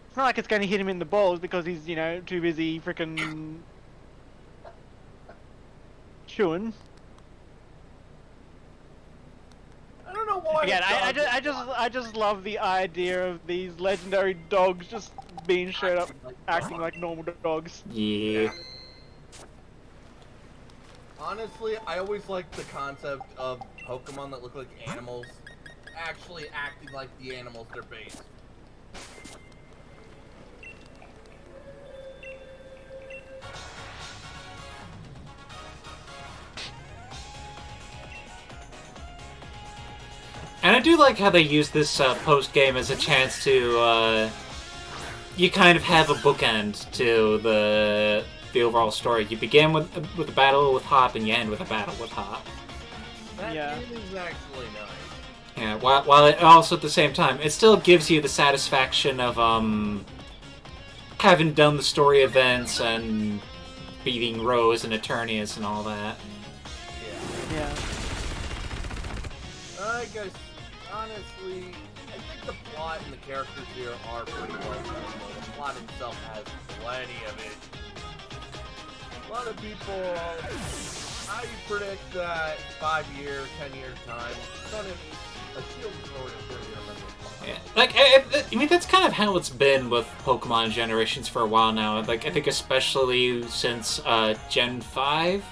C: it's not like it's going to hit him in the balls because he's, you know, too busy frickin' chewing.
B: I don't know why.
C: Again, I just love the idea of these legendary dogs just being straight up acting like normal dogs.
A: Yeah.
B: Honestly, I always liked the concept of Pokemon that look like animals actually acting like the animals they're based.
A: And I do like how they use this post-game as a chance to, you kind of have a bookend to the overall story. You begin with a battle with Hop, and you end with a battle with Hop.
B: That
C: Yeah.
B: is actually nice.
A: Yeah, while it also at the same time, it still gives you the satisfaction of, having done the story events and beating Rose and Eternius and all that.
C: Yeah.
B: I guess, honestly, I think the plot and the characters here are pretty well done. The plot itself has plenty of it. A lot of people, I predict that 5 years, 10 years time, a Shield Sword is going to be a
A: Yeah, like, I mean, that's kind of how it's been with Pokemon generations for a while now. Like, I think especially since Gen 5.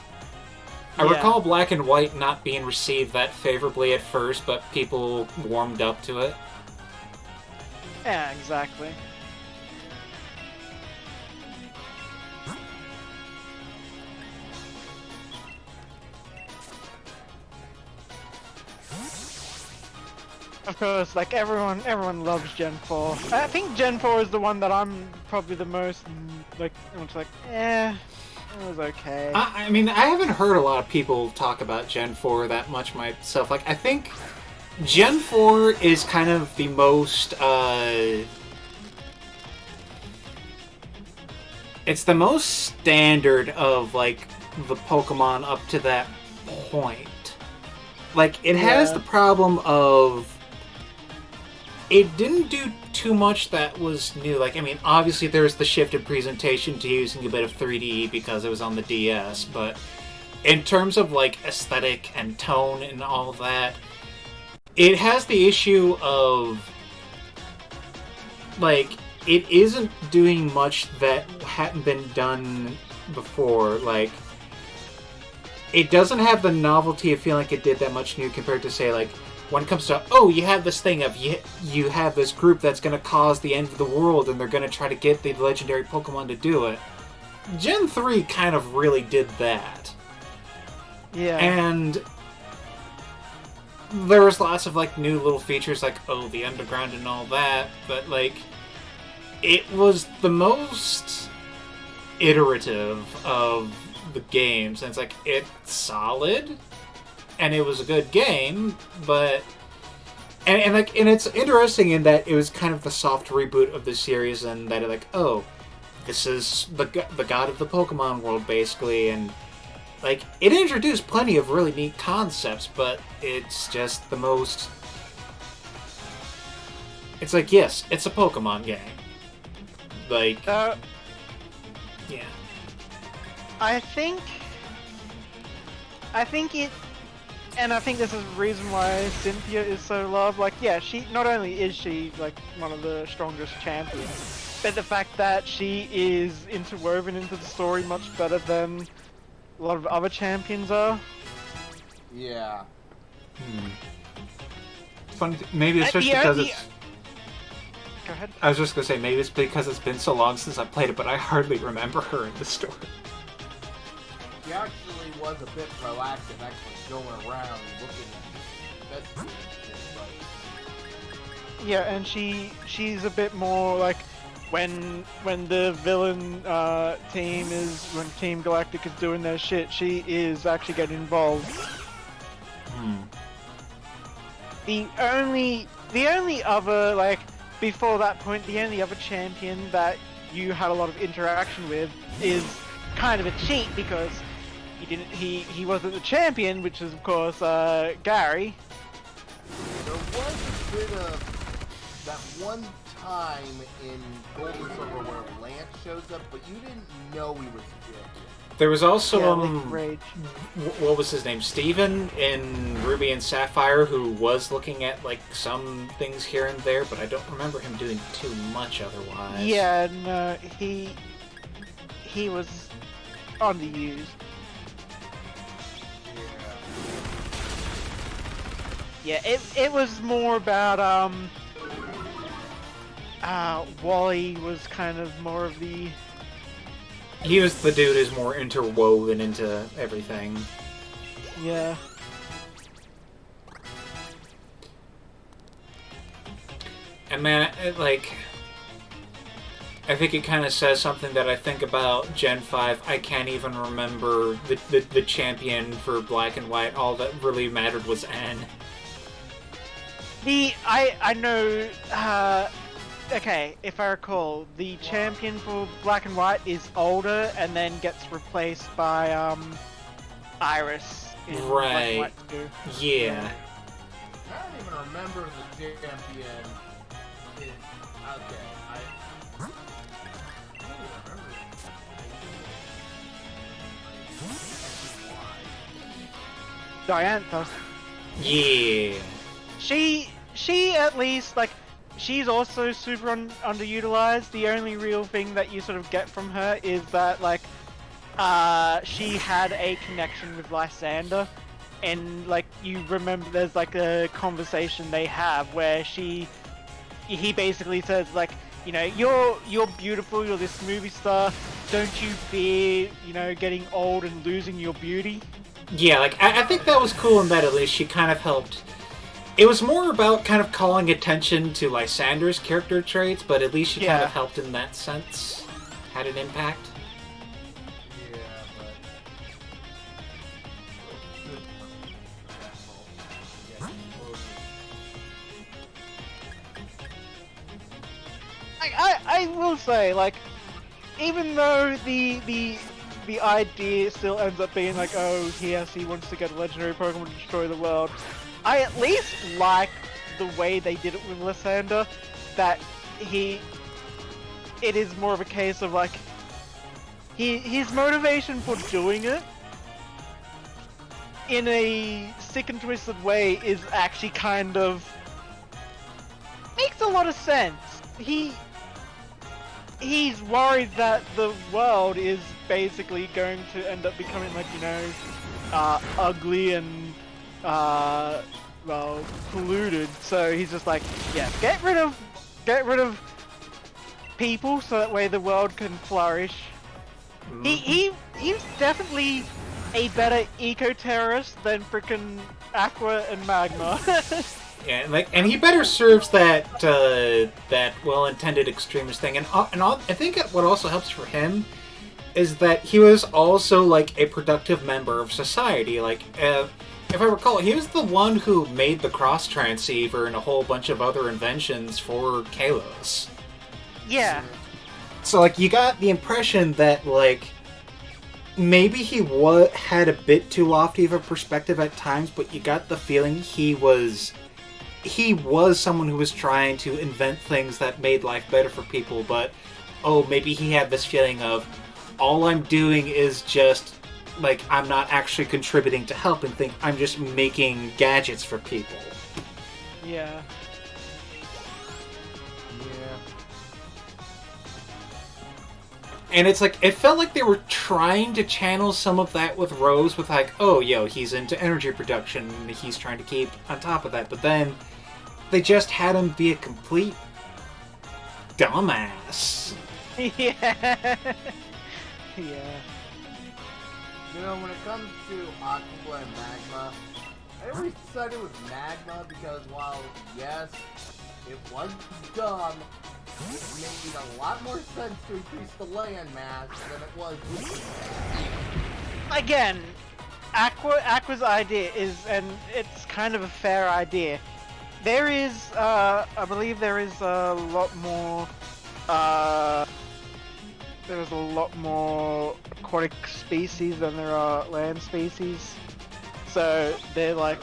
A: I recall Black and White not being received that favorably at first, but people warmed up to it.
C: Yeah, exactly. Of course, like everyone loves Gen 4. I think Gen 4 is the one that I'm probably the most like. It was okay.
A: I mean, I haven't heard a lot of people talk about Gen 4 that much myself. Like, I think Gen 4 is kind of the most, it's the most standard of, like, the Pokemon up to that point. Like, it has the problem of... It didn't do too much that was new. Like, I mean, obviously there's the shift in presentation to using a bit of 3D because it was on the DS, but in terms of, like, aesthetic and tone and all that, it has the issue of, like, it isn't doing much that hadn't been done before. Like, it doesn't have the novelty of feeling like it did that much new compared to, say, like, when it comes to, oh, you have this thing of, you have this group that's going to cause the end of the world, and they're going to try to get the legendary Pokemon to do it. Gen 3 kind of really did that.
C: Yeah.
A: And there was lots of, like, new little features, like, oh, the underground and all that, but, like, it was the most iterative of the games, and it's like, it's solid, and it was a good game, but and it's interesting in that it was kind of the soft reboot of the series, and that like, oh, this is the god of the Pokemon world basically, and like it introduced plenty of really neat concepts, but it's just the most. It's like, yes, it's a Pokemon game. Like, yeah.
C: I think it, and I think this is the reason why Cynthia is so loved. Like, yeah, she not only is she like one of the strongest champions, but the fact that she is interwoven into the story much better than a lot of other champions are.
B: Yeah.
A: Funny, maybe it's just because it's.
C: ahead.
A: I was just gonna say, maybe it's because it's been so long since I played it, but I hardly remember her in the story.
B: She actually was a bit proactive, actually going around and looking at this.
C: Yeah, and she's a bit more like when the villain team is when Team Galactic is doing their shit, she is actually getting involved. The only other like before that point, the only other champion that you had a lot of interaction with is kind of a cheat because he wasn't the champion, which is of course Gary.
B: There was a bit of that one time in Gold and Silver where Lance shows up, but you didn't know he was champion.
A: There was also
C: Rage.
A: What was his name? Steven in Ruby and Sapphire, who was looking at like some things here and there, but I don't remember him doing too much otherwise.
C: Yeah, no, he was underused. Yeah, it was more about Wally was kind of more of the.
A: He was the dude who's more interwoven into everything.
C: Yeah.
A: And man, I think it kind of says something that I think about Gen 5. I can't even remember the champion for Black and White. All that really mattered was N.
C: I know. Okay, if I recall, the champion for Black and White is older and then gets replaced by Iris in Black and White 2.
A: Yeah.
B: I don't even remember the champion. Okay, I don't even remember
C: Diantha.
A: Yeah.
C: She at least like. She's also super underutilized. The only real thing that you sort of get from her is that, like, she had a connection with Lysander, and like you remember, there's like a conversation they have where he basically says like, you know, you're beautiful, you're this movie star. Don't you fear, you know, getting old and losing your beauty?
A: Yeah, like I think that was cool in that at least she kind of helped. It was more about kind of calling attention to Lysander's character traits, but at least she kind of helped in that sense. Had an impact.
B: Yeah,
C: but I will say, like, even though the idea still ends up being like, oh, he wants to get a legendary Pokemon to destroy the world, I at least like the way they did it with Lysander, that it is more of a case of like, his motivation for doing it in a sick and twisted way is actually kind of makes a lot of sense. He's worried that the world is basically going to end up becoming like, you know, ugly and well, polluted. So he's just like, yeah, get rid of people so that way the world can flourish. He's definitely a better eco-terrorist than frickin' Aqua and Magma.
A: Yeah, and he better serves that well-intended extremist thing. And I think what also helps for him is that he was also like a productive member of society. Like, if I recall, he was the one who made the cross transceiver and a whole bunch of other inventions for Kalos.
C: Yeah.
A: So like, you got the impression that like maybe he had a bit too lofty of a perspective at times, but you got the feeling he was someone who was trying to invent things that made life better for people, but maybe he had this feeling of, all I'm doing is just, like, I'm not actually contributing to helping things, I'm just making gadgets for people.
C: Yeah.
A: And it's like, it felt like they were trying to channel some of that with Rose, with like, he's into energy production, and he's trying to keep on top of that, but then they just had him be a complete dumbass.
C: Yeah. Yeah.
B: You know, when it comes to Aqua and Magma, I always decided with Magma because while, yes, it was dumb, it made a lot more sense to increase the land mass than it was with
C: Again, Aqua's idea is, and it's kind of a fair idea. There is, I believe there is a lot more, there's a lot more aquatic species than there are land species. So they're like,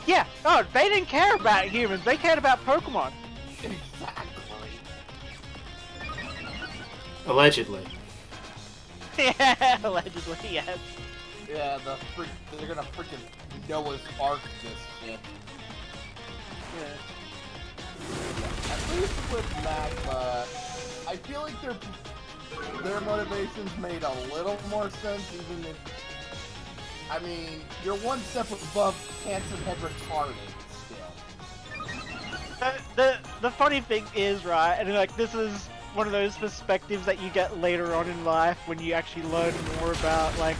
C: yeah, oh, they didn't care about humans, they cared about Pokemon.
B: Exactly.
A: Allegedly.
C: Yeah, allegedly, yes.
B: Yeah, they're gonna freaking Noah's Ark this shit.
C: Yeah.
B: At least with Magma, I feel like their motivations made a little more sense, even if, I mean, you're one step above Hanson Head retarded still.
C: The funny thing is, right, and like this is one of those perspectives that you get later on in life when you actually learn more about like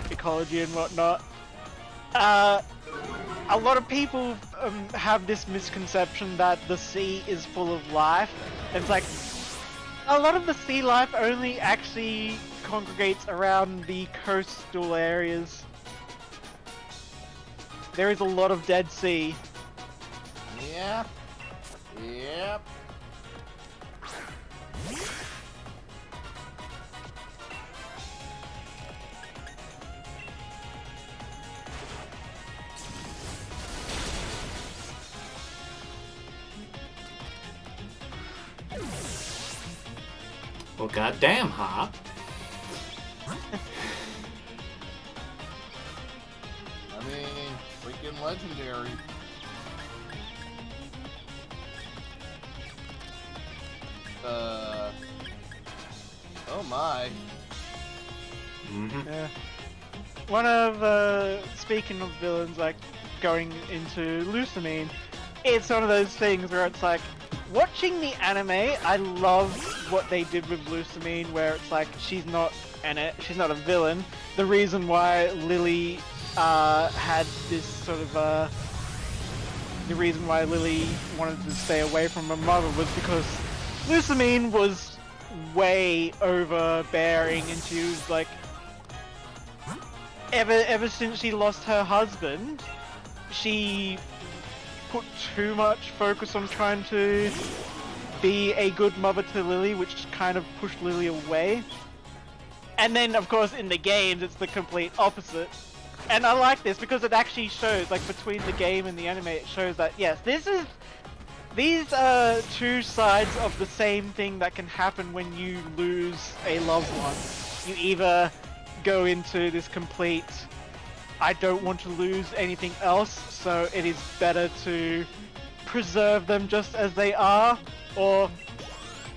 C: ecology and whatnot. A lot of people have this misconception that the sea is full of life. It's like a lot of the sea life only actually congregates around the coastal areas. There is a lot of dead sea.
B: Yep. Yep.
A: Well, goddamn, Hop.
B: I mean, freaking legendary. Oh my.
A: Mm-hmm.
C: Yeah. One of, speaking of villains, like, going into Lucamine, it's one of those things where it's like, watching the anime, I love what they did with Lucamine, where it's like, she's not a villain. The reason why Lily, had this sort of, the reason why Lily wanted to stay away from her mother was because Lucamine was way overbearing, and she was like, ever since she lost her husband, she put too much focus on trying to be a good mother to Lily, which kind of pushed Lily away. And then, of course, in the games, it's the complete opposite. And I like this because it actually shows, like, between the game and the anime, it shows that, yes, these are two sides of the same thing that can happen when you lose a loved one. You either go into this complete, I don't want to lose anything else, so it is better to preserve them just as they are, or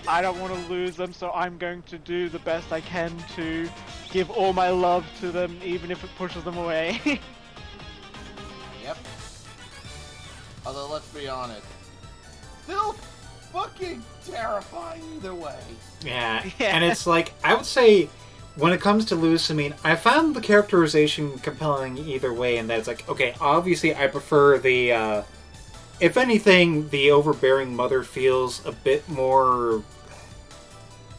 C: I don't want to lose them, so I'm going to do the best I can to give all my love to them, even if it pushes them away.
B: Yep. Although, let's be honest, still fucking terrifying either way.
A: Yeah.
C: Yeah.
A: And it's like, I would say, when it comes to Lucamine, I found the characterization compelling either way, in that it's like, okay, obviously I prefer the, if anything, the overbearing mother feels a bit more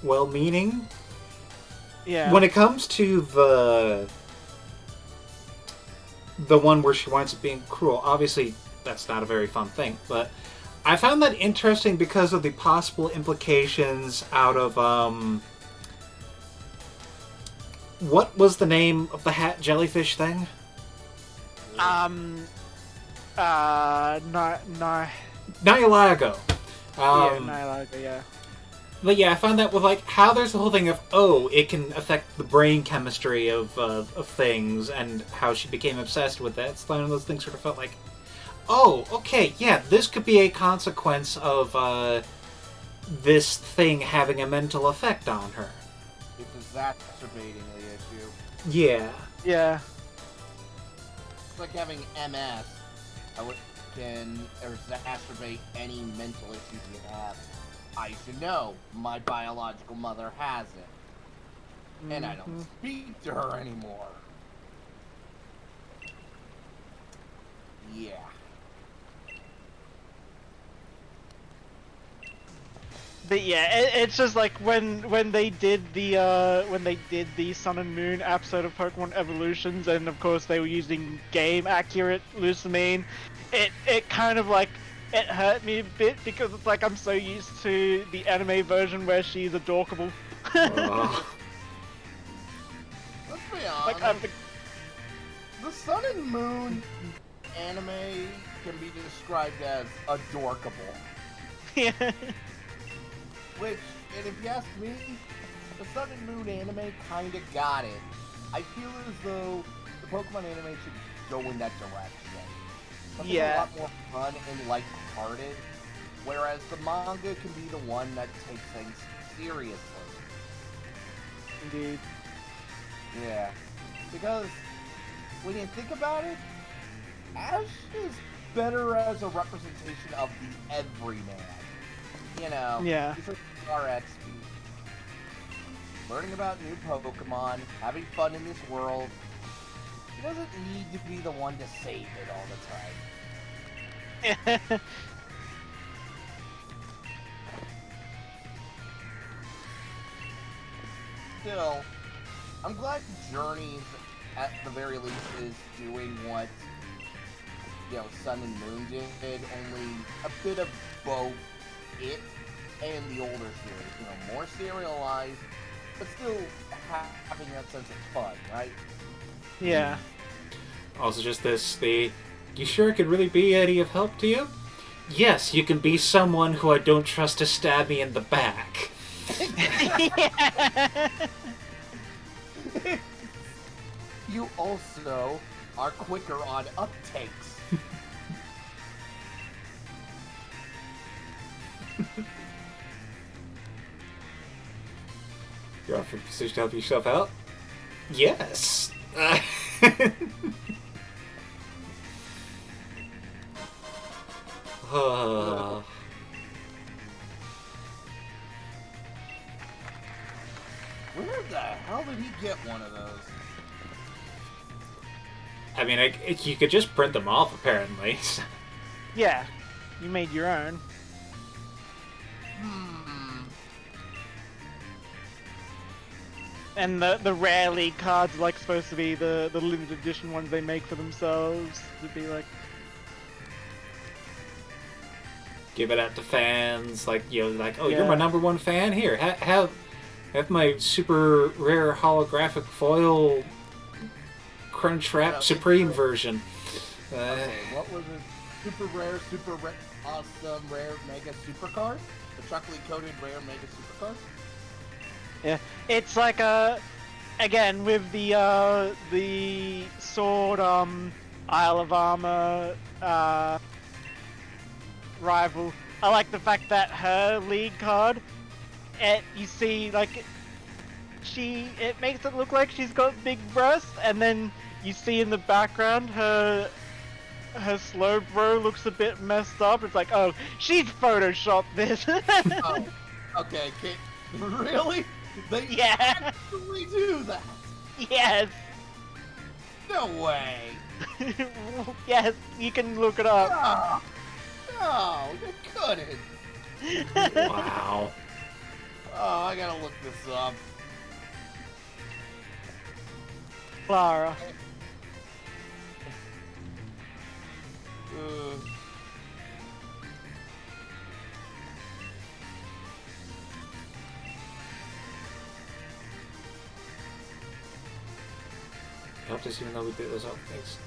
A: well-meaning.
C: Yeah.
A: When it comes to the one where she winds up being cruel, obviously that's not a very fun thing, but I found that interesting because of the possible implications out of, what was the name of the hat jellyfish thing?
C: No.
A: Nyalago.
C: Yeah, Nylaga, yeah.
A: But yeah, I found that with, like, how there's the whole thing of, oh, it can affect the brain chemistry of things, and how she became obsessed with that. It's one of those things sort of felt like, oh, okay, yeah, this could be a consequence of this thing having a mental effect on her.
B: It's exacerbating the issue.
A: Yeah.
C: Yeah.
B: It's like having MS. can exacerbate any mental issues you have. I should know. My biological mother has it. And I don't speak to her anymore. Yeah.
C: But yeah, it's just like when they did the Sun and Moon episode of Pokemon Evolutions, and of course they were using game accurate Lucamine. It kind of like it hurt me a bit because it's like I'm so used to the anime version where she's adorkable.
A: Oh.
B: Let's be honest.
C: Like
B: the Sun and Moon anime can be described as adorkable.
C: yeah.
B: Which, and if you ask me, the Sun and Moon anime kinda got it. I feel as though the Pokemon anime should go in that direction. Something a lot more fun and light-hearted, whereas the manga can be the one that takes things seriously.
C: Indeed.
B: Yeah. Because, when you think about it, Ash is better as a representation of the everyman. You know, he's like RX speed. Learning about new Pokemon, having fun in this world. He doesn't need to be the one to save it all the time. Still, I'm glad Journeys, at the very least, is doing what, Sun and Moon did, only a bit of both it and the older series. More serialized, but still having that sense of fun, right?
C: Yeah.
A: Also, just you sure it could really be any of help to you? Yes, you can be someone who I don't trust to stab me in the back.
B: You also are quicker on uptakes.
A: You're offering position to help yourself out? Yes.
B: Where the hell did he get one of those?
A: I mean, you could just print them off, apparently.
C: Yeah. You made your own. And the rare league cards are like supposed to be the limited edition ones they make for themselves. To be like,
A: give it out to fans, like oh, you're my #1 fan. Here, have my super rare holographic foil Crunchwrap Supreme version.
B: Okay, what was it? Super rare, awesome, rare, mega super card? The chocolate coated rare mega super card?
C: yeah, it's like again with the sword Isle of Armor rival. I like the fact that her league card, you see like it makes it look like she's got big breasts, and then you see in the background her Slowbro looks a bit messed up. It's like, oh, she's photoshopped this.
B: Oh, okay, really? They actually do that?
C: Yes.
B: No way.
C: Yes, you can look it up.
B: No, they couldn't.
A: Wow.
B: Oh, I gotta look this up.
C: Clara.
A: Helped us even though we did those other things.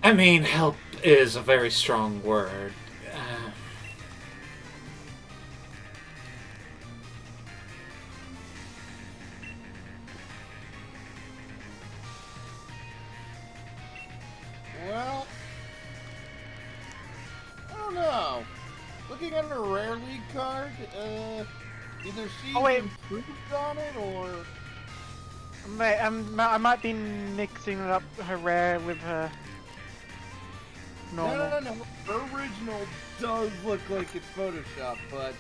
A: I mean, help is a very strong word.
B: Well, I don't know. Looking at her rare league card, either she improved on it or
C: I might be mixing it up her rare with her normal.
B: No. Her original does look like it's Photoshop, but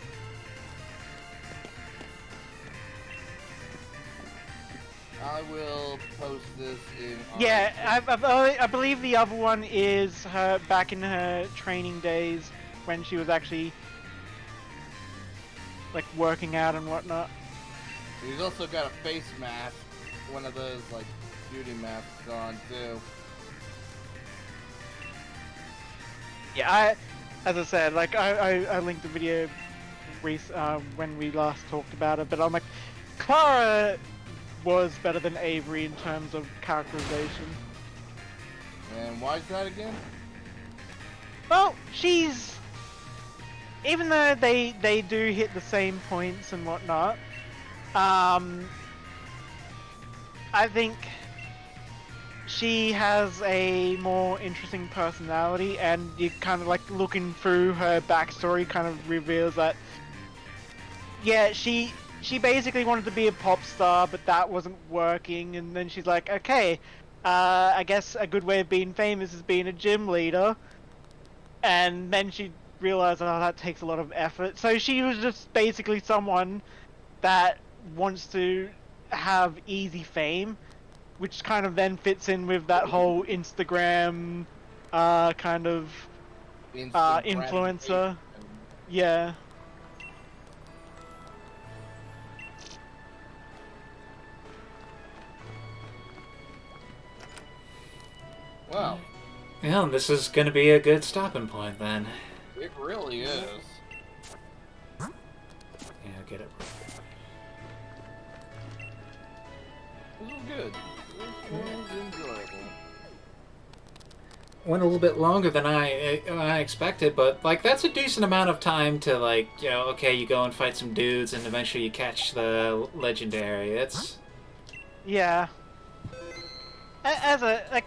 B: I will post this in.
C: Yeah, I believe the other one is her back in her training days when she was actually like working out and whatnot.
B: He's also got a face mask, one of those like beauty masks on too.
C: Yeah, as I said, like I linked the video when we last talked about it, but I'm like, Clara was better than Avery in terms of characterization.
B: And why is that again?
C: Well, she's, even though they do hit the same points and whatnot, I think she has a more interesting personality, and you kind of like looking through her backstory kind of reveals that, yeah, she basically wanted to be a pop star, but that wasn't working, and then she's like, okay, I guess a good way of being famous is being a gym leader, and then she realized, oh, that takes a lot of effort, so she was just basically someone that wants to have easy fame, which kind of then fits in with that whole Instagram kind of
B: Instant
C: influencer.
B: gratification.
C: Yeah.
B: Well,
A: Well, this is going to be a good stopping point then.
B: it really is.
A: Yeah, get it.
B: This was good. This was enjoyable.
A: Went a little bit longer than I expected, but like that's a decent amount of time to like, you know, okay, you go and fight some dudes, and eventually you catch the legendary. It's
C: Yeah. As a like,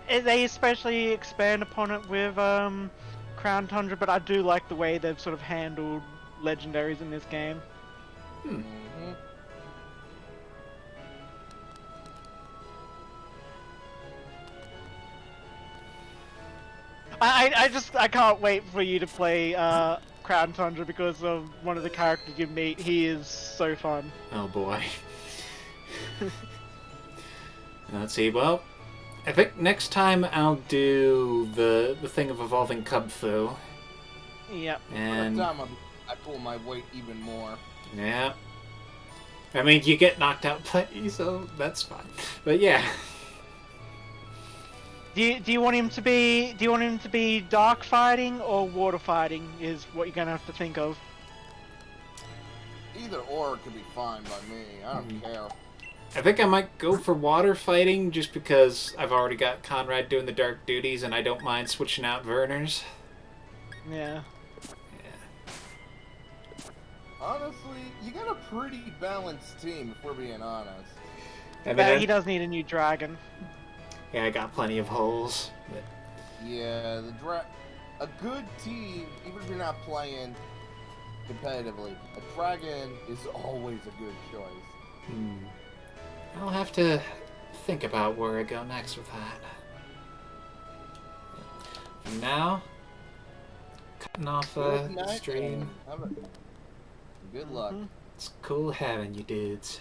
C: they especially expand upon it with Crown Tundra, but I do like the way they've sort of handled legendaries in this game.
B: Mhm.
C: I can't wait for you to play Crown Tundra because of one of the characters you meet. He is so fun.
A: oh boy. Let's see. Well, I think next time I'll do the thing of evolving Cubfu,
C: Yep.
A: and
B: By the time I pull my weight even more.
A: yeah. I mean, you get knocked out plenty, so that's fine. But yeah.
C: Do you want him to be dark fighting or water fighting is what you're gonna have to think of.
B: Either or could be fine by me. I don't care.
A: I think I might go for water fighting just because I've already got Conrad doing the dark duties and I don't mind switching out Werner's.
C: Yeah.
B: Honestly, you got a pretty balanced team if we're being honest.
A: I mean,
C: But he does need a new dragon.
A: yeah, I got plenty of holes. But
B: Yeah, a good team, even if you're not playing competitively, a dragon is always a good choice.
A: I'll have to think about where I go next with that. For now, cutting off
B: Good
A: the
B: night,
A: stream.
B: and good luck.
A: It's cool having you dudes.